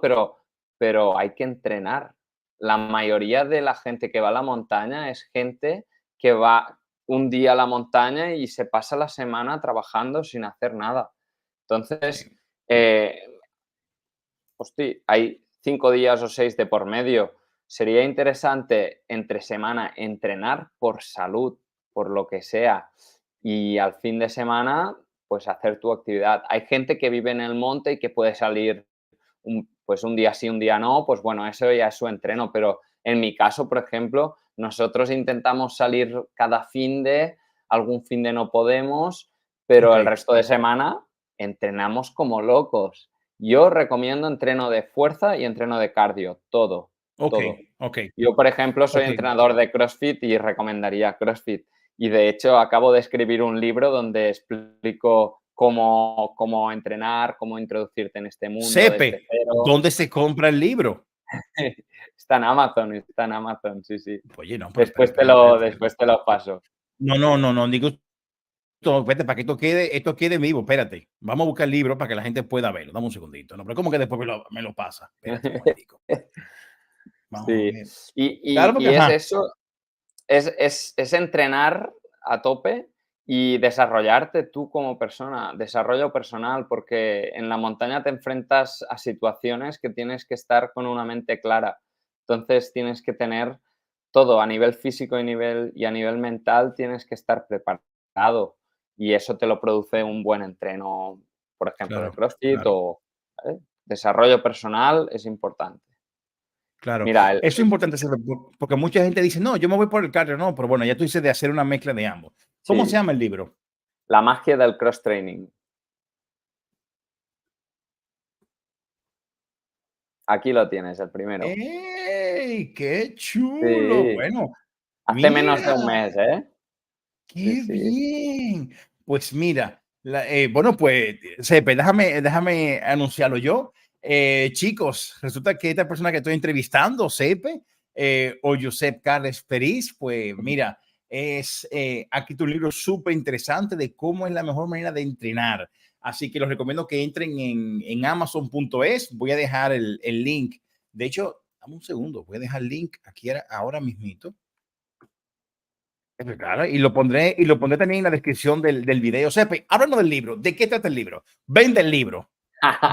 Speaker 7: pero hay que entrenar. La mayoría de la gente que va a la montaña es gente que va un día a la montaña y se pasa la semana trabajando sin hacer nada. Entonces, eh, hay 5 días o 6 de por medio. Sería interesante entre semana entrenar por salud, por lo que sea, y al fin de semana, pues hacer tu actividad. Hay gente que vive en el monte y que puede salir pues un día sí, un día no, pues bueno, eso ya es su entreno, pero en mi caso, por ejemplo, nosotros intentamos salir cada algún fin de no podemos, pero el
Speaker 1: Ok,
Speaker 7: resto de semana entrenamos como locos. Yo recomiendo entreno de fuerza y entreno de cardio, todo,
Speaker 1: ok,
Speaker 7: todo.
Speaker 1: ok,
Speaker 7: Yo, por ejemplo, soy
Speaker 1: ok.
Speaker 7: entrenador de CrossFit y recomendaría CrossFit. Y de hecho, acabo de escribir un libro donde explico cómo entrenar, cómo introducirte en este mundo desde
Speaker 1: Sepe,
Speaker 7: cero.
Speaker 1: ¿dónde se compra el libro?
Speaker 7: Está en Amazon, sí, sí.
Speaker 1: Oye, no, pero espera, espera, espera, espera.
Speaker 7: Después te lo paso.
Speaker 1: No, no, no, no, digo, vete, para que esto quede vivo, espérate. Vamos a buscar el libro para que la gente pueda verlo. Dame un segundito. No, pero ¿cómo que después me lo pasa? Espérate un momentico. Vamos a
Speaker 7: Sí.
Speaker 1: ver.
Speaker 7: Y,
Speaker 1: Claro,
Speaker 7: y,
Speaker 1: porque,
Speaker 7: y es
Speaker 1: ajá,
Speaker 7: eso, es entrenar a tope y desarrollarte tú como persona, desarrollo personal, porque en la montaña te enfrentas a situaciones que tienes que estar con una mente clara. Entonces tienes que tener todo a nivel físico y a nivel mental tienes que estar preparado y eso te lo produce un buen entreno, por ejemplo, de
Speaker 1: claro,
Speaker 7: CrossFit
Speaker 1: claro,
Speaker 7: o ¿vale? Desarrollo personal es importante.
Speaker 1: claro.
Speaker 7: Mira,
Speaker 1: Eso es importante saber, porque mucha gente dice, no, yo me voy por el cardio, no, pero bueno, ya tú dices de hacer una mezcla de ambos. ¿Cómo se
Speaker 7: sí,
Speaker 1: llama el libro?
Speaker 7: la magia del cross training. Aquí lo tienes, el primero.
Speaker 1: ¡Ey! ¡Qué chulo!
Speaker 7: Sí,
Speaker 1: Bueno,
Speaker 7: hace menos de
Speaker 1: mira.
Speaker 7: un mes, ¿eh? Sí,
Speaker 1: ¡Qué
Speaker 7: sí.
Speaker 1: bien! Pues mira, bueno, pues, Sepe, déjame anunciarlo yo. Chicos, resulta que esta persona que estoy entrevistando, Sepe, o Josep Carles Peris, pues mira, aquí tu libro súper interesante de cómo es la mejor manera de entrenar. Así que los recomiendo que entren en amazon.es. Voy a dejar el link. De hecho, dame un segundo, voy a dejar el link aquí ahora mismito. Claro, y lo pondré también en la descripción del video. Sepe, háblanos del libro. ¿De qué trata el libro? Vende el libro.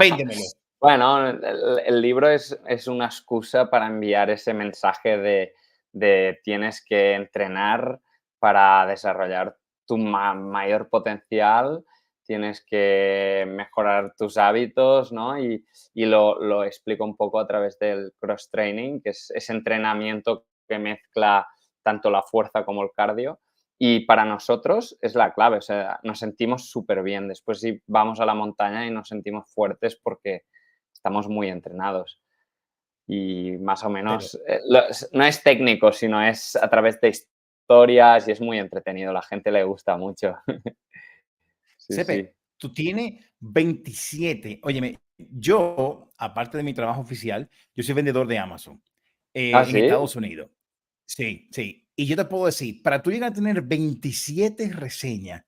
Speaker 1: Véndemelo.
Speaker 7: Bueno, el libro es una excusa para enviar ese mensaje de tienes que entrenar para desarrollar tu mayor potencial, tienes que mejorar tus hábitos, ¿no? Y lo explico un poco a través del cross training, que es ese entrenamiento que mezcla tanto la fuerza como el cardio. Y para nosotros es la clave, o sea, nos sentimos súper bien. Después si vamos a la montaña y nos sentimos fuertes porque estamos muy entrenados. Y más o
Speaker 1: Pero,
Speaker 7: menos, no es técnico, sino es a través de historias y es muy entretenido. A la gente le gusta mucho. Sí, sí.
Speaker 1: Sepe, tú tienes 27. Óyeme, yo, aparte de mi trabajo oficial, yo soy vendedor de Amazon
Speaker 7: ¿Ah,
Speaker 1: en
Speaker 7: sí?
Speaker 1: Estados Unidos. Sí, sí. Y yo te puedo decir, para tú llegar a tener 27 reseñas,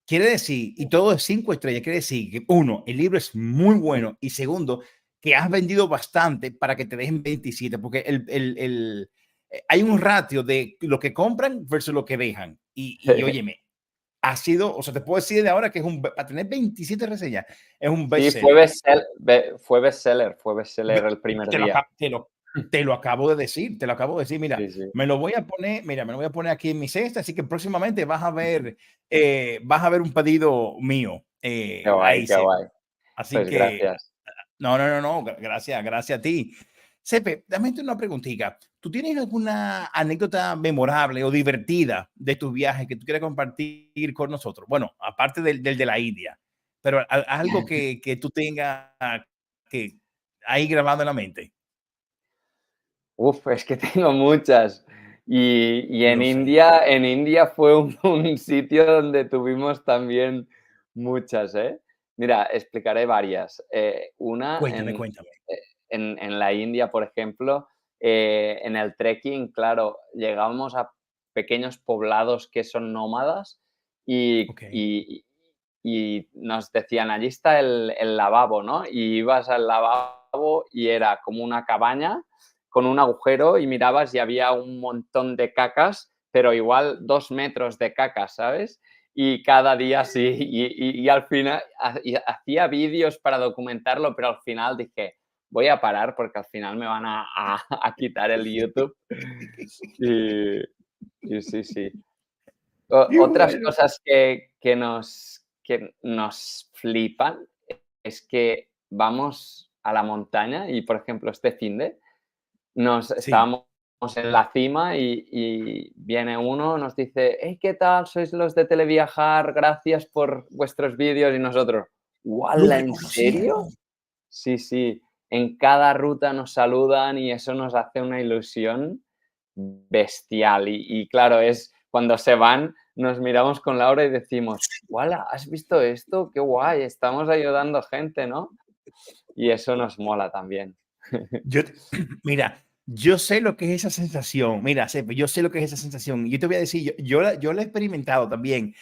Speaker 1: quiere decir, y todo es 5 estrellas, quiere decir que uno, el libro es muy bueno y segundo, que has vendido bastante para que te dejen 27, porque hay un ratio de lo que compran versus lo que dejan. Y óyeme, ha sido, o sea, te puedo decir de ahora que para tener 27 reseñas, es un
Speaker 7: Sí,
Speaker 1: bestseller.
Speaker 7: fue bestseller el primer
Speaker 1: Te lo,
Speaker 7: día.
Speaker 1: te lo acabo de decir, te lo acabo de decir. Mira,
Speaker 7: Sí, sí.
Speaker 1: me lo voy a poner aquí en mi cesta, así que próximamente vas a ver un pedido mío
Speaker 7: Qué guay,
Speaker 1: ahí,
Speaker 7: qué guay.
Speaker 1: así
Speaker 7: Pues
Speaker 1: que,
Speaker 7: gracias.
Speaker 1: no, no, no, no, gracias a ti. Sepe, dame una preguntita. ¿Tú tienes alguna anécdota memorable o divertida de tus viajes que tú quieras compartir con nosotros? Bueno, aparte del de la India, pero algo que tú tengas que ahí grabado en la mente.
Speaker 7: Uf, es que tengo muchas. Y
Speaker 1: Yo sé.
Speaker 7: En India fue un sitio donde tuvimos también muchas, ¿eh? Mira, explicaré varias. Una
Speaker 1: Cuéntame, cuéntame.
Speaker 7: en la India, por ejemplo, en el trekking, claro, llegamos a pequeños poblados que son nómadas y,
Speaker 1: Ok.
Speaker 7: y- y nos decían, allí está el lavabo, ¿no? Y ibas al lavabo y era como una cabaña con un agujero y mirabas y había un montón de cacas, pero igual 2 metros de cacas, ¿sabes? Y cada día sí, y al final hacía vídeos para documentarlo, pero al final dije, voy a parar porque al final me van a quitar el YouTube. Y, y sí, sí.
Speaker 1: Qué
Speaker 7: Otras
Speaker 1: bueno.
Speaker 7: cosas que nos flipan es que vamos a la montaña y, por ejemplo, este finde nos
Speaker 1: Sí.
Speaker 7: estábamos en la cima y viene uno, nos dice: "Hey, ¿qué tal? Sois los de Televiajar, gracias por vuestros vídeos", y nosotros:
Speaker 1: Lo
Speaker 7: "¿Guala, en serio?".
Speaker 1: reconocieron.
Speaker 7: Sí, sí, en cada ruta nos saludan y eso nos hace una ilusión bestial. Y claro, es cuando se van, nos miramos con Laura y decimos: "Guala, ¿has visto esto? Qué guay, estamos ayudando gente", ¿no? Y eso nos mola también.
Speaker 1: Yo, mira, yo sé lo que es esa sensación. Mira, Sepe, yo sé lo que es esa sensación. Yo te voy a decir, yo la he experimentado también,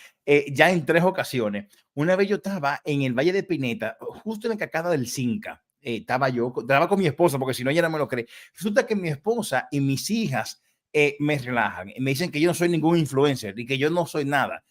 Speaker 1: ya en 3 ocasiones. Una vez yo estaba en el Valle de Pineta, justo en la cascada del Cinca. Estaba con mi esposa, porque si no, ella no me lo cree. Resulta que mi esposa y mis hijas me relajan. Me dicen que yo no soy ningún influencer y que yo no soy nada.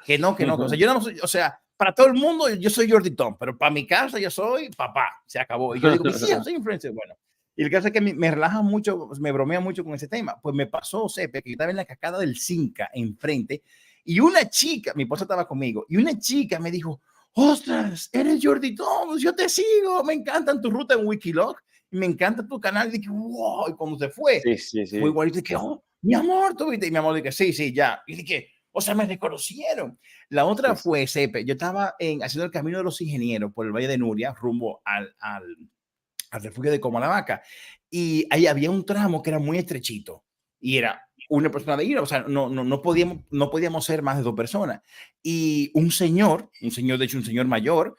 Speaker 1: Que no, que no. O sea, yo no soy, o sea, para todo el mundo yo soy Jordi Tom, pero para mi casa yo soy papá. Se acabó. Y yo digo, sí, yo soy influencer. Bueno, y el caso es que me relaja mucho, me bromea mucho con ese tema. Pues me pasó, Sepe, que yo estaba en la cascada del Cinca enfrente y una chica, mi esposa estaba conmigo, y una chica me dijo, ostras, eres Jordi Tom, yo te sigo, me encantan tu ruta en Wikiloc, me encanta tu canal. Y dije, wow, y cuando se fue,
Speaker 7: Sí, sí,
Speaker 1: fue
Speaker 7: sí.
Speaker 1: igual. Y dije, oh, mi amor, tú viste, y mi amor dije, sí, sí, ya. Y dije, o sea, me reconocieron. La otra
Speaker 7: Sí, sí.
Speaker 1: fue, Sepe, yo estaba haciendo el camino de los ingenieros por el Valle de Nuria, rumbo al refugio de Comalavaca. Y ahí había un tramo que era muy estrechito y era una persona de ir, o sea, no podíamos ser más de 2 personas. Y un señor, de hecho, un señor mayor,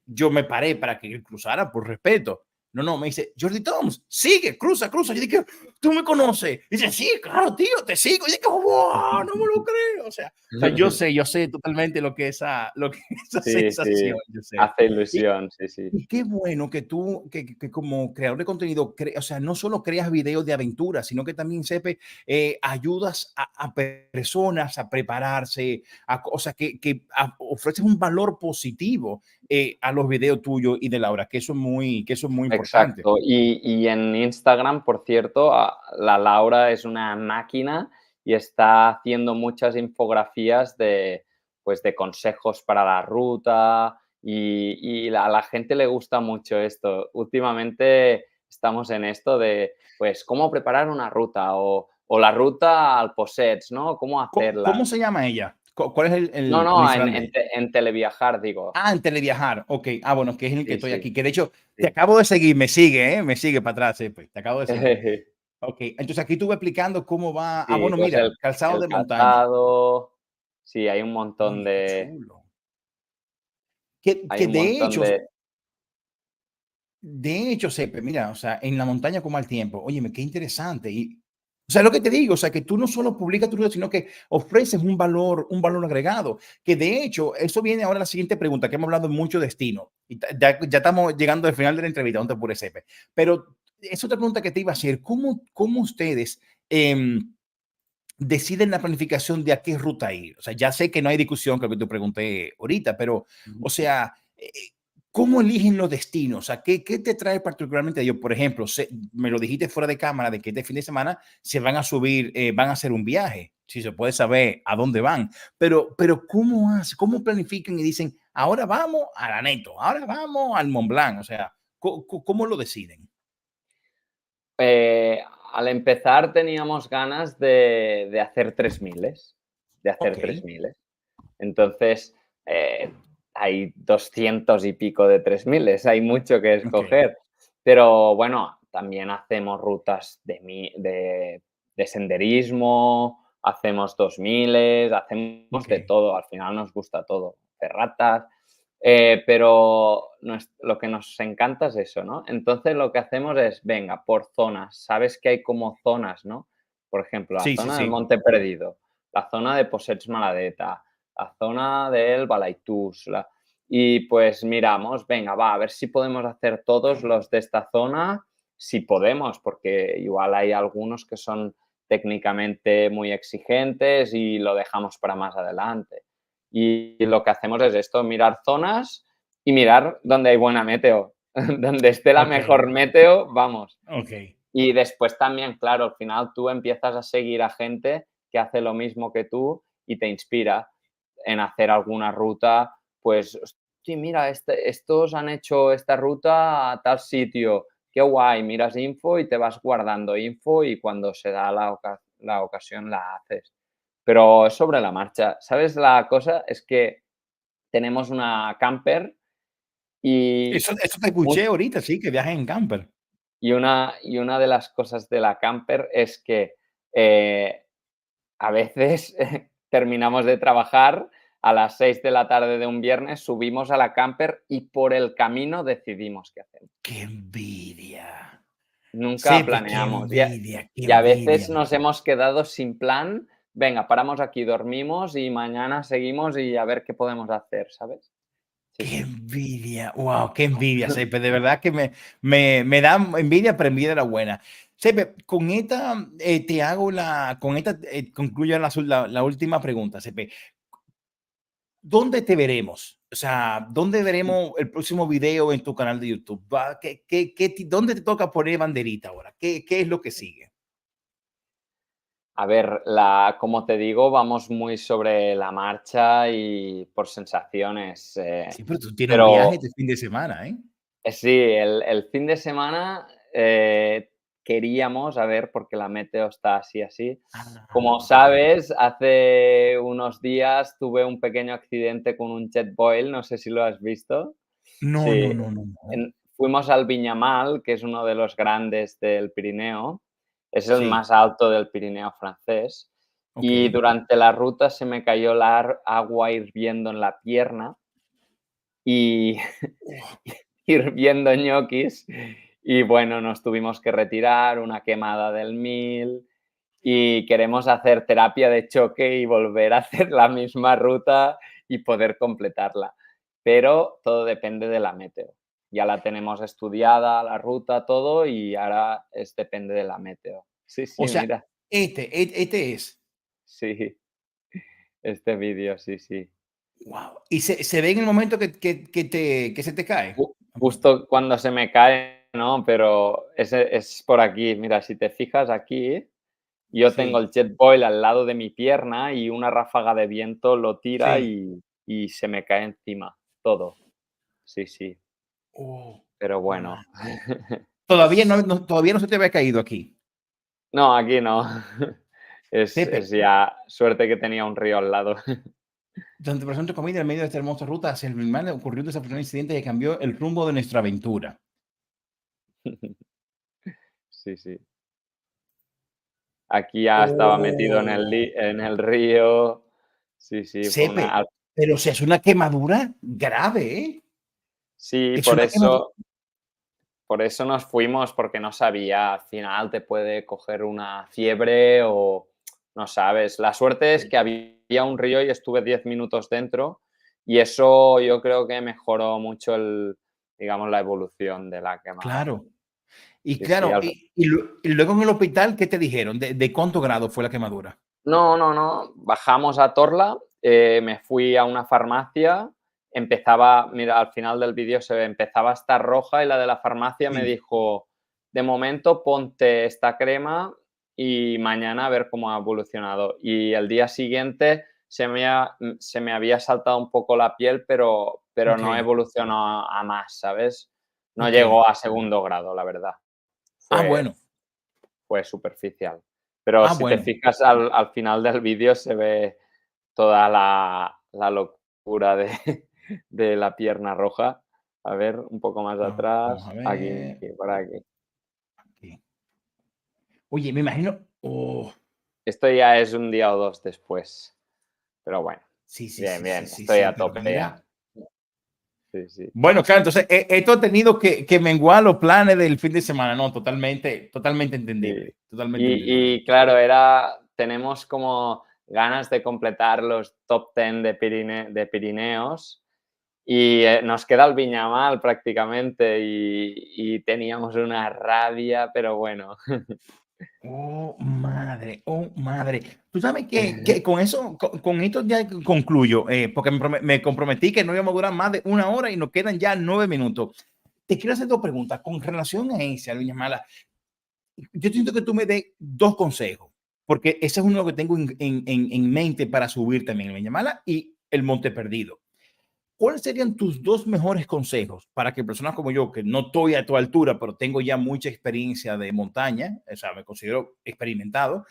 Speaker 1: yo me paré para que él cruzara por respeto. No, no, me dice, Jordi Toms, sigue, cruza, cruza. Yo dije, tú me conoces. Dice, sí, claro, tío, te sigo. Y dije, wow, no me lo creo. O sea, yo sé totalmente lo que esa
Speaker 7: Sí,
Speaker 1: sensación,
Speaker 7: sí.
Speaker 1: yo sé.
Speaker 7: Hace
Speaker 1: Y,
Speaker 7: ilusión, sí, sí.
Speaker 1: y qué bueno que tú, que como creador de contenido, o sea, no solo creas videos de aventura, sino que también, Sepe, ayudas a personas a prepararse, o sea, que ofreces un valor positivo a los videos tuyos y de Laura, que eso es muy importante.
Speaker 7: Exacto. Y en Instagram, por cierto, la Laura es una máquina y está haciendo muchas infografías de, pues, de consejos para la ruta y a la gente le gusta mucho esto. Últimamente estamos en esto de, pues, cómo preparar una ruta o la ruta al Possets, ¿no? Cómo
Speaker 1: ¿Cómo
Speaker 7: hacerla.
Speaker 1: se llama ella? ¿Cuál es el,
Speaker 7: No,
Speaker 1: el,
Speaker 7: no,
Speaker 1: el Instagram de ella?
Speaker 7: en Televiajar, digo.
Speaker 1: Ah, en Televiajar. Ok. Ah, bueno, que es el que
Speaker 7: Sí,
Speaker 1: estoy
Speaker 7: sí,
Speaker 1: aquí. Que de hecho, te
Speaker 7: sí.
Speaker 1: acabo de seguir. Me sigue, ¿eh? Me sigue para atrás, Sepe. Te acabo de seguir. Ok. Entonces aquí estuve explicando cómo va. Ah,
Speaker 7: Sí,
Speaker 1: bueno,
Speaker 7: pues
Speaker 1: mira, calzado
Speaker 7: el
Speaker 1: de montaña.
Speaker 7: calzado, sí, hay un montón
Speaker 1: Oye, qué
Speaker 7: de
Speaker 1: chulo. Que,
Speaker 7: hay
Speaker 1: que
Speaker 7: un
Speaker 1: de
Speaker 7: montón
Speaker 1: hecho,
Speaker 7: de
Speaker 1: Sepe, mira, o sea, en la montaña como al tiempo. Óyeme, qué interesante. Y, o sea, lo que te digo, o sea, que tú no solo publicas tu video, sino que ofreces un valor agregado. Que de hecho, eso viene ahora a la siguiente pregunta, que hemos hablado mucho de destino. Y ya estamos llegando al final de la entrevista, no te apures, Sepe. Pero es otra pregunta que te iba a hacer. ¿Cómo ustedes deciden la planificación de a qué ruta ir? O sea, ya sé que no hay discusión, creo que te pregunté ahorita, pero, o sea, ¿cómo eligen los destinos? O sea, ¿qué te trae particularmente a ellos? Por ejemplo, me lo dijiste fuera de cámara de que este fin de semana se van a subir, van a hacer un viaje, si se puede saber a dónde van, pero ¿cómo planifican y dicen, ahora vamos a la Neto, ahora vamos al Mont Blanc? O sea, ¿cómo lo deciden?
Speaker 7: Eh, Al empezar teníamos ganas de hacer 3000, de hacer
Speaker 1: Ok,
Speaker 7: 3000. Entonces, eh, hay 200 y pico de 3000, hay mucho que
Speaker 1: ok,
Speaker 7: escoger. Pero bueno, también hacemos rutas de senderismo, hacemos 2000, hacemos
Speaker 1: ok,
Speaker 7: de todo. Al final nos gusta todo, ferratas. Pero lo que nos encanta es eso, ¿no? Entonces lo que hacemos es, venga, por zonas. Sabes que hay como zonas, ¿no? Por ejemplo, la
Speaker 1: sí, sí,
Speaker 7: zona del
Speaker 1: sí,
Speaker 7: Monte Perdido, la zona de Possets Maladeta, la zona del Balaitús. Y pues miramos, venga, va, a ver si podemos hacer todos los de esta zona, si podemos, porque igual hay algunos que son técnicamente muy exigentes y lo dejamos para más adelante. Y lo que hacemos es esto, mirar zonas y mirar dónde hay buena meteo. Donde esté la
Speaker 1: ok,
Speaker 7: mejor meteo, vamos.
Speaker 1: ok,
Speaker 7: Y después también, claro, al final tú empiezas a seguir a gente que hace lo mismo que tú y te inspira en hacer alguna ruta, pues, sí, mira, estos han hecho esta ruta a tal sitio, qué guay, miras info y te vas guardando info y cuando se da la ocasión la haces. Pero es sobre la marcha. ¿Sabes? La cosa es que tenemos una camper y
Speaker 1: eso te escuché ahorita, sí, que viajas en camper.
Speaker 7: y una de las cosas de la camper es que, eh, a veces terminamos de trabajar a las 6 de la tarde de un viernes, subimos a la camper y por el camino decidimos qué hacemos.
Speaker 1: ¡Qué envidia!
Speaker 7: Nunca
Speaker 1: Sepe, qué
Speaker 7: planeamos. Y a
Speaker 1: envidia, qué
Speaker 7: y a
Speaker 1: envidia.
Speaker 7: veces nos hemos quedado sin plan. Venga, paramos aquí, dormimos y mañana seguimos y a ver qué podemos hacer, ¿sabes? Sí,
Speaker 1: Qué
Speaker 7: sí.
Speaker 1: envidia, wow, qué envidia, Sepe, de verdad que me da envidia, pero envidia de la buena. Sepe, con esta te hago con esta concluyo la última pregunta, Sepe. ¿Dónde te veremos? O sea, ¿dónde veremos el próximo video en tu canal de YouTube? ¿Dónde te toca poner banderita ahora? ¿Qué es lo que sigue?
Speaker 7: A ver, como te digo, vamos muy sobre la marcha y por sensaciones.
Speaker 1: Sí, pero tú tienes un viaje
Speaker 7: Pero
Speaker 1: este fin de semana, ¿eh?
Speaker 7: sí, el fin de semana queríamos, a ver, porque la meteo está así, así. Como
Speaker 1: Ah,
Speaker 7: sabes, hace unos días tuve un pequeño accidente con un jet boil, no sé si lo has visto.
Speaker 1: no, no,
Speaker 7: Sí,
Speaker 1: no, no, no.
Speaker 7: fuimos al Viñamal, que es uno de los grandes del Pirineo, es el
Speaker 1: Sí,
Speaker 7: más alto del Pirineo francés,
Speaker 1: ok.
Speaker 7: y durante la ruta se me cayó la agua hirviendo en la pierna y
Speaker 1: Oh,
Speaker 7: hirviendo ñoquis, y bueno, nos tuvimos que retirar, una quemada del 1000 y queremos hacer terapia de choque y volver a hacer la misma ruta y poder completarla. Pero todo depende de la meteo. Ya la tenemos estudiada, la ruta, todo, y ahora depende de la meteo. Sí,
Speaker 1: o
Speaker 7: sí,
Speaker 1: sea,
Speaker 7: mira.
Speaker 1: este es.
Speaker 7: Sí, este vídeo, sí, sí.
Speaker 1: Wow. Y se ve en el momento que se te cae.
Speaker 7: Justo cuando se me cae, ¿no? Pero es por aquí. Mira, si te fijas aquí, yo tengo
Speaker 1: Sí,
Speaker 7: el jet boil al lado de mi pierna y una ráfaga de viento lo tira
Speaker 1: sí.
Speaker 7: y se me cae encima todo. Sí, sí,
Speaker 1: Oh,
Speaker 7: pero
Speaker 1: man.
Speaker 7: bueno.
Speaker 1: Todavía no se te había caído aquí.
Speaker 7: No, aquí no.
Speaker 1: Pepe,
Speaker 7: Es ya suerte que tenía un río al lado.
Speaker 1: durante preparación de comida en medio de esta hermosa ruta hacia el mar ocurrió un desafortunado incidente que cambió el rumbo de nuestra aventura.
Speaker 7: Sí, sí. Aquí ya estaba metido en
Speaker 1: Oh,
Speaker 7: en el río. Sí, sí, fue
Speaker 1: Sepe,
Speaker 7: una.
Speaker 1: pero si es una quemadura grave, ¿eh?
Speaker 7: Sí,
Speaker 1: Es una quemadura.
Speaker 7: por eso nos fuimos, porque no sabía, al final te puede coger una fiebre o no sabes. La suerte es que había un río y estuve 10 minutos dentro y eso yo creo que mejoró mucho digamos, la evolución de la quemada.
Speaker 1: Claro. Y
Speaker 7: Sí, sí.
Speaker 1: claro, y luego en el hospital, ¿qué te dijeron? ¿De cuánto grado fue la quemadura?
Speaker 7: No, no, no. Bajamos a Torla, me fui a una farmacia, mira, al final del vídeo se ve, empezaba a estar roja y la de la farmacia me
Speaker 1: Sí.
Speaker 7: dijo, de momento ponte esta crema y mañana a ver cómo ha evolucionado. Y el día siguiente se me había saltado un poco la piel, pero no
Speaker 1: Okey,
Speaker 7: evolucionó a más, ¿sabes? No
Speaker 1: okey.
Speaker 7: llegó a segundo grado, la verdad.
Speaker 1: Ah,
Speaker 7: Fue,
Speaker 1: bueno.
Speaker 7: fue superficial. Pero
Speaker 1: Ah,
Speaker 7: si te
Speaker 1: bueno.
Speaker 7: fijas al final del vídeo se ve toda la locura de, de la pierna roja. A ver, un poco más
Speaker 1: Vamos
Speaker 7: atrás,
Speaker 1: a
Speaker 7: aquí,
Speaker 1: ver.
Speaker 7: por aquí.
Speaker 1: Aquí. Oye, me imagino. Oh,
Speaker 7: Esto ya es un día o dos después, pero bueno,
Speaker 1: sí, sí,
Speaker 7: bien,
Speaker 1: sí, sí,
Speaker 7: bien,
Speaker 1: sí,
Speaker 7: estoy
Speaker 1: sí,
Speaker 7: a
Speaker 1: pero
Speaker 7: tope
Speaker 1: mira.
Speaker 7: ya. Sí, sí.
Speaker 1: Bueno, claro, entonces esto ha tenido que menguar los planes del fin de semana, ¿no? Totalmente,
Speaker 7: Sí.
Speaker 1: totalmente entendible.
Speaker 7: Y claro, tenemos como ganas de completar los top 10 de Pirineos y nos queda el Viñamal prácticamente y teníamos una rabia, pero bueno.
Speaker 1: Oh, madre, oh, madre. Tú sabes que con eso, con esto ya concluyo, porque me comprometí que no íbamos a durar más de 1 hora y nos quedan ya 9 minutos. Te quiero hacer 2 preguntas con relación a ese, Alviña Mala. Yo siento que tú me des 2 consejos, porque ese es uno que tengo en mente para subir también, Alviña Mala y el Monte Perdido. ¿Cuáles serían tus 2 mejores consejos para que personas como yo, que no estoy a tu altura, pero tengo ya mucha experiencia de montaña, o sea, me considero experimentado,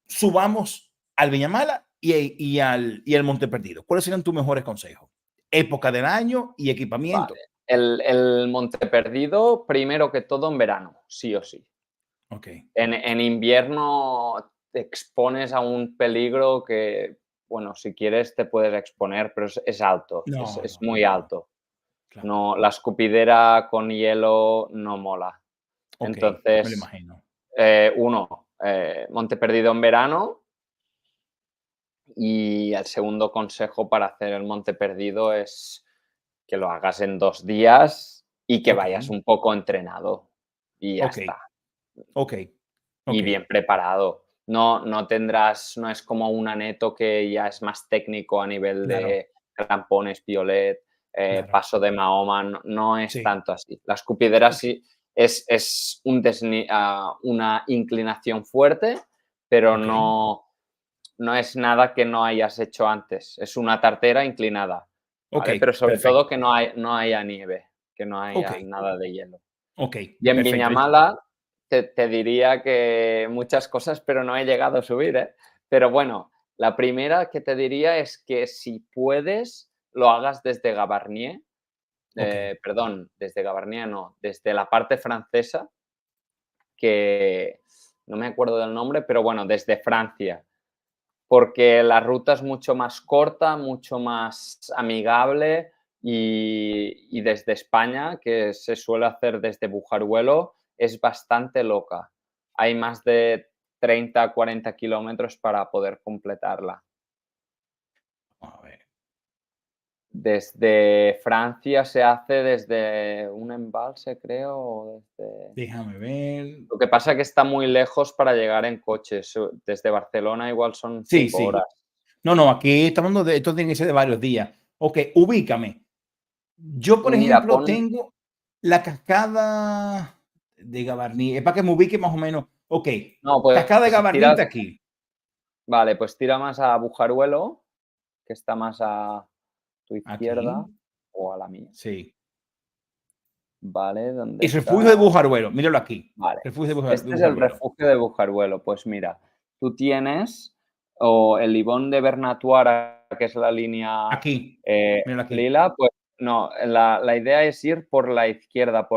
Speaker 1: subamos al Viñamala y al Monte Perdido? ¿Cuáles serían tus mejores consejos? Época del año y
Speaker 7: Vale.
Speaker 1: equipamiento.
Speaker 7: El Monte Perdido, primero que todo en verano, sí o sí.
Speaker 1: Ok,
Speaker 7: En invierno te expones a un peligro que, bueno, si quieres te puedes exponer, pero es alto,
Speaker 1: no,
Speaker 7: es
Speaker 1: no, no,
Speaker 7: muy
Speaker 1: no, no.
Speaker 7: alto.
Speaker 1: Claro.
Speaker 7: No, la escupidera con hielo no mola.
Speaker 1: Ok, me lo
Speaker 7: Entonces,
Speaker 1: imagino.
Speaker 7: Monte Perdido en verano y el segundo consejo para hacer el Monte Perdido es que lo hagas en 2 días y que
Speaker 1: Ok,
Speaker 7: vayas un poco entrenado y ya
Speaker 1: ok,
Speaker 7: está.
Speaker 1: ok,
Speaker 7: Y
Speaker 1: ok.
Speaker 7: bien preparado. No tendrás, no es como un Aneto que ya es más técnico a nivel
Speaker 1: Claro,
Speaker 7: de crampones, piolet,
Speaker 1: claro.
Speaker 7: paso de Mahoma, no es
Speaker 1: Sí,
Speaker 7: tanto así. La escupidera
Speaker 1: ok,
Speaker 7: sí es una inclinación fuerte, pero
Speaker 1: ok,
Speaker 7: no es nada que no hayas hecho antes. Es una tartera inclinada,
Speaker 1: ok,
Speaker 7: ¿vale? Pero sobre todo
Speaker 1: perfecto.
Speaker 7: que no haya nieve, que no
Speaker 1: Ok,
Speaker 7: haya nada de hielo.
Speaker 1: ok,
Speaker 7: Y en
Speaker 1: perfecto.
Speaker 7: Viñamala te diría que muchas cosas, pero no he llegado a subir, ¿eh? Pero bueno, la primera que te diría es que si puedes, lo hagas desde Gavarnie,
Speaker 1: Ok,
Speaker 7: perdón, desde Gavarnie no, desde la parte francesa, que no me acuerdo del nombre, pero bueno, desde Francia, porque la ruta es mucho más corta, mucho más amigable y desde España, que se suele hacer desde Bujaruelo, es bastante loca. Hay más de 30, 40 kilómetros para poder completarla.
Speaker 1: vamos a ver.
Speaker 7: Desde Francia se hace desde un embalse, creo, o desde...
Speaker 1: Déjame ver.
Speaker 7: Lo que pasa es que está muy lejos para llegar en coche. Desde Barcelona igual son
Speaker 1: Sí,
Speaker 7: 5
Speaker 1: sí.
Speaker 7: horas.
Speaker 1: No, no, aquí estamos hablando de esto, tiene que ser de varios días. Ok, ubícame. Yo, por
Speaker 7: Mira,
Speaker 1: ejemplo, tengo la cascada de Gavarnie. Es para que me ubique más o menos. Ok,
Speaker 7: no,
Speaker 1: cascada de
Speaker 7: pues
Speaker 1: Gavarnie está aquí.
Speaker 7: vale, pues tira más a Bujaruelo, que está más a tu izquierda
Speaker 1: Aquí,
Speaker 7: o a la mía.
Speaker 1: sí.
Speaker 7: Vale, ¿dónde
Speaker 1: Y
Speaker 7: está?
Speaker 1: refugio de Bujaruelo, míralo aquí.
Speaker 7: Vale.
Speaker 1: Refugio de
Speaker 7: Este es el
Speaker 1: Bujaruelo.
Speaker 7: refugio de Bujaruelo. Pues mira, tú tienes o el Ibón de Bernatuara, que es la línea
Speaker 1: Aquí, míralo aquí.
Speaker 7: lila, pues no, la idea es ir por la izquierda,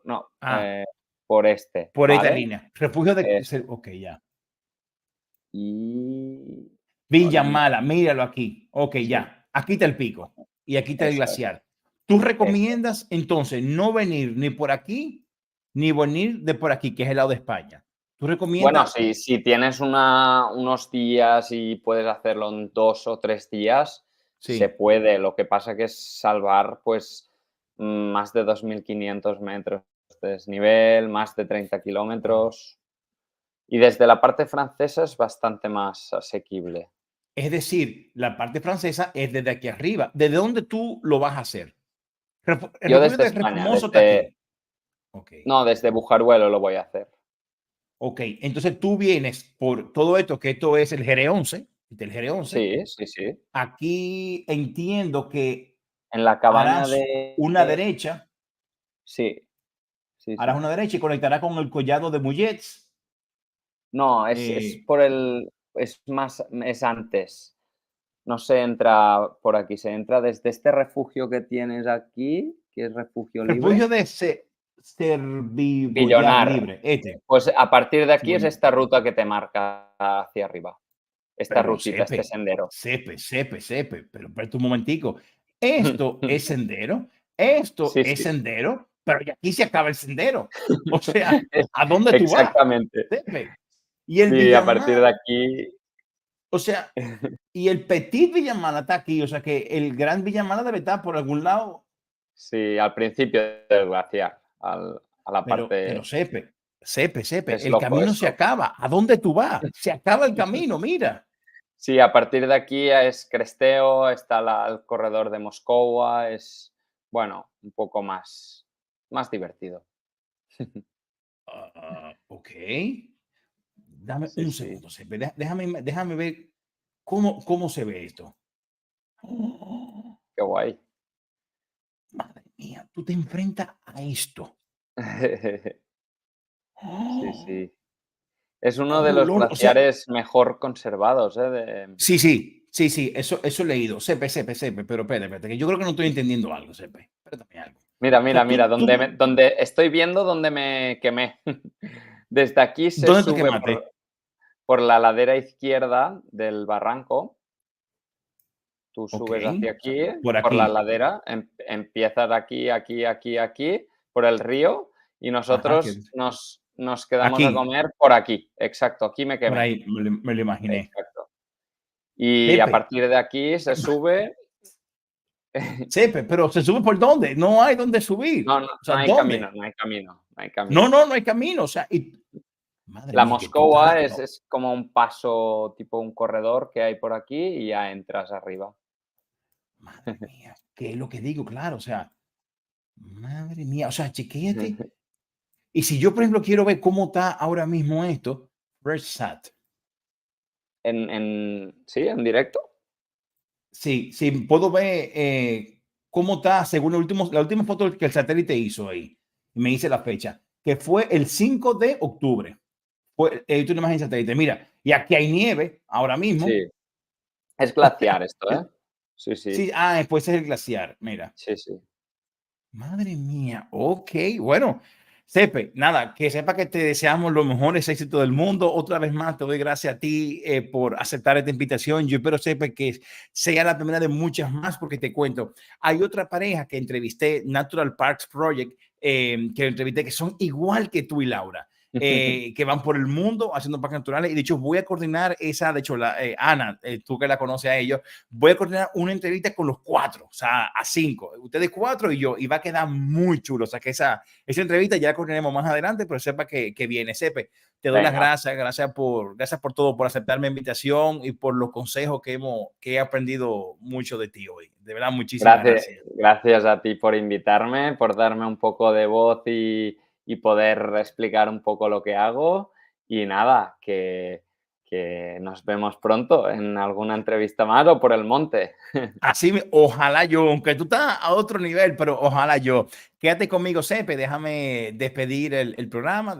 Speaker 7: no,
Speaker 1: Ah,
Speaker 7: por este,
Speaker 1: por esta
Speaker 7: ¿vale?
Speaker 1: línea. Refugio de.
Speaker 7: Es,
Speaker 1: Ok, ya.
Speaker 7: y
Speaker 1: Villa
Speaker 7: Olí,
Speaker 1: Mala, míralo aquí. Ok,
Speaker 7: sí,
Speaker 1: ya. Aquí está el pico y aquí está el
Speaker 7: eso es.
Speaker 1: glaciar. ¿Tú
Speaker 7: Eso.
Speaker 1: recomiendas entonces no venir ni por aquí ni venir de por aquí, que es el lado de España? ¿Tú
Speaker 7: Bueno,
Speaker 1: recomiendas?
Speaker 7: si tienes unos días y puedes hacerlo en 2 o 3 días, se
Speaker 1: Sí.
Speaker 7: puede. Lo que pasa que es salvar, pues, más de 2.500 metros de desnivel, más de 30
Speaker 1: Wow.
Speaker 7: kilómetros. Y desde la parte francesa es bastante más asequible.
Speaker 1: Es decir, la parte francesa es desde aquí arriba. ¿Desde dónde tú lo vas a hacer? El
Speaker 7: Yo
Speaker 1: refugio
Speaker 7: desde
Speaker 1: de
Speaker 7: España,
Speaker 1: Repomoso está aquí. Ok.
Speaker 7: no, desde Bujaruelo lo voy a hacer.
Speaker 1: Ok. Entonces tú vienes por todo esto, que esto es el GR11, del GR11.
Speaker 7: Sí, sí, sí.
Speaker 1: Aquí entiendo que
Speaker 7: En la cabaña
Speaker 1: harás
Speaker 7: de
Speaker 1: una derecha.
Speaker 7: sí. sí,
Speaker 1: harás
Speaker 7: sí.
Speaker 1: una derecha y conectará con el collado de Mullets.
Speaker 7: No, es por el, es más, es antes. No se entra por aquí, se entra desde este refugio que tienes aquí, que es refugio libre.
Speaker 1: Refugio de Servibollar
Speaker 7: Billonar.
Speaker 1: Libre. Este.
Speaker 7: Pues a partir de
Speaker 1: Sí,
Speaker 7: aquí es
Speaker 1: bueno,
Speaker 7: esta ruta que te marca hacia arriba. Esta
Speaker 1: pero
Speaker 7: rutita, este
Speaker 1: Sepe,
Speaker 7: sendero.
Speaker 1: pero espérate un momentico. Esto es sendero, esto
Speaker 7: Sí,
Speaker 1: es
Speaker 7: sí.
Speaker 1: sendero, pero ya aquí se acaba el sendero. O sea, ¿a dónde tú vas?
Speaker 7: Exactamente.
Speaker 1: Sepe. Y el
Speaker 7: Sí, a partir de
Speaker 1: Villamar,
Speaker 7: aquí.
Speaker 1: o sea, y el Petit Villamar está aquí, o sea que el Gran Villamar debe estar por algún lado,
Speaker 7: Sí, al principio del glaciar, a la
Speaker 1: pero
Speaker 7: parte.
Speaker 1: Sepe,
Speaker 7: Es
Speaker 1: el
Speaker 7: loco
Speaker 1: camino se
Speaker 7: eso.
Speaker 1: acaba. ¿A dónde tú vas? Se acaba el camino, mira.
Speaker 7: Sí, a partir de aquí es Cresteo, está el corredor de Moscova, es, bueno, un poco más divertido.
Speaker 1: Ok. Dame
Speaker 7: Sí,
Speaker 1: un
Speaker 7: sí.
Speaker 1: segundo, Sepe. Déjame ver cómo se ve esto. Oh,
Speaker 7: Qué guay.
Speaker 1: madre mía, tú te enfrentas a esto.
Speaker 7: Sí,
Speaker 1: Oh,
Speaker 7: sí. Es uno de
Speaker 1: oh,
Speaker 7: los
Speaker 1: o sea,
Speaker 7: glaciares mejor conservados, ¿eh?
Speaker 1: sí, eso he leído. Sepe, pero espérate, que yo creo que no estoy entendiendo algo, Sepe. Espérate algo.
Speaker 7: Mira,
Speaker 1: O
Speaker 7: mira,
Speaker 1: sea,
Speaker 7: mira, donde estoy viendo donde me quemé. Desde aquí se
Speaker 1: ¿dónde te
Speaker 7: sube
Speaker 1: quemaste?
Speaker 7: por la ladera izquierda del barranco. Tú
Speaker 1: Ok,
Speaker 7: subes hacia
Speaker 1: o sea,
Speaker 7: aquí,
Speaker 1: por
Speaker 7: por la
Speaker 1: aquí.
Speaker 7: ladera, empiezas aquí, por el río, y
Speaker 1: Ajá,
Speaker 7: nosotros nos quedamos a
Speaker 1: aquí,
Speaker 7: comer por aquí. Exacto, aquí me
Speaker 1: por
Speaker 7: quemé.
Speaker 1: ahí, me lo imaginé.
Speaker 7: Exacto. Y a
Speaker 1: Sepe,
Speaker 7: partir de aquí se sube.
Speaker 1: Sepe, pero ¿se sube por dónde? No hay dónde subir.
Speaker 7: No, no,
Speaker 1: O
Speaker 7: no
Speaker 1: sea,
Speaker 7: hay camino,
Speaker 1: ¿dónde?
Speaker 7: no hay camino, no hay
Speaker 1: No,
Speaker 7: camino.
Speaker 1: no hay camino. O sea, madre
Speaker 7: La
Speaker 1: mía, que tú estás,
Speaker 7: Moscova es,
Speaker 1: pero
Speaker 7: es como un paso, tipo un corredor que hay por aquí y ya entras arriba.
Speaker 1: madre mía, ¿qué es lo que digo? Claro, o sea, madre mía, o sea, chequéate. Y si yo, por ejemplo, quiero ver cómo está ahora mismo esto, RedSat.
Speaker 7: Sí, en directo.
Speaker 1: Sí, puedo ver cómo está según la última foto que el satélite hizo ahí. Me dice la fecha, que fue el 5 de octubre. Fue una imagen satélite. Mira, y aquí hay nieve ahora mismo.
Speaker 7: Sí, es glaciar esto, ¿eh? Sí, sí,
Speaker 1: Sí, después es el glaciar. Mira,
Speaker 7: sí, sí.
Speaker 1: madre mía. Ok, bueno. Sepe, nada, que sepa que te deseamos los mejores éxitos del mundo. Otra vez más, te doy gracias a ti por aceptar esta invitación. Yo espero, Sepe, que sea la primera de muchas más, porque te cuento, hay otra pareja que entrevisté, Natural Parks Project, que entrevisté, que son igual que tú y Laura. Que van por el mundo haciendo parques naturales y de hecho voy a coordinar esa, de hecho Ana, tú que la conoces a ellos, voy a coordinar una entrevista con los cuatro, o sea, a 5, ustedes 4 y yo, y va a quedar muy chulo, o sea, que esa entrevista ya la coordinaremos más adelante, pero sepa que viene. Sepe, te doy las
Speaker 7: Venga,
Speaker 1: gracias por todo, por aceptar mi invitación y por los consejos que he aprendido mucho de ti hoy. De verdad, muchísimas
Speaker 7: gracias,
Speaker 1: gracias.
Speaker 7: gracias a ti por invitarme, por darme un poco de voz y poder explicar un poco lo que hago. Y nada, que nos vemos pronto en alguna entrevista más o por el monte.
Speaker 1: Así, ojalá yo, aunque tú estás a otro nivel, pero ojalá yo. Quédate conmigo, Sepe, déjame despedir el programa.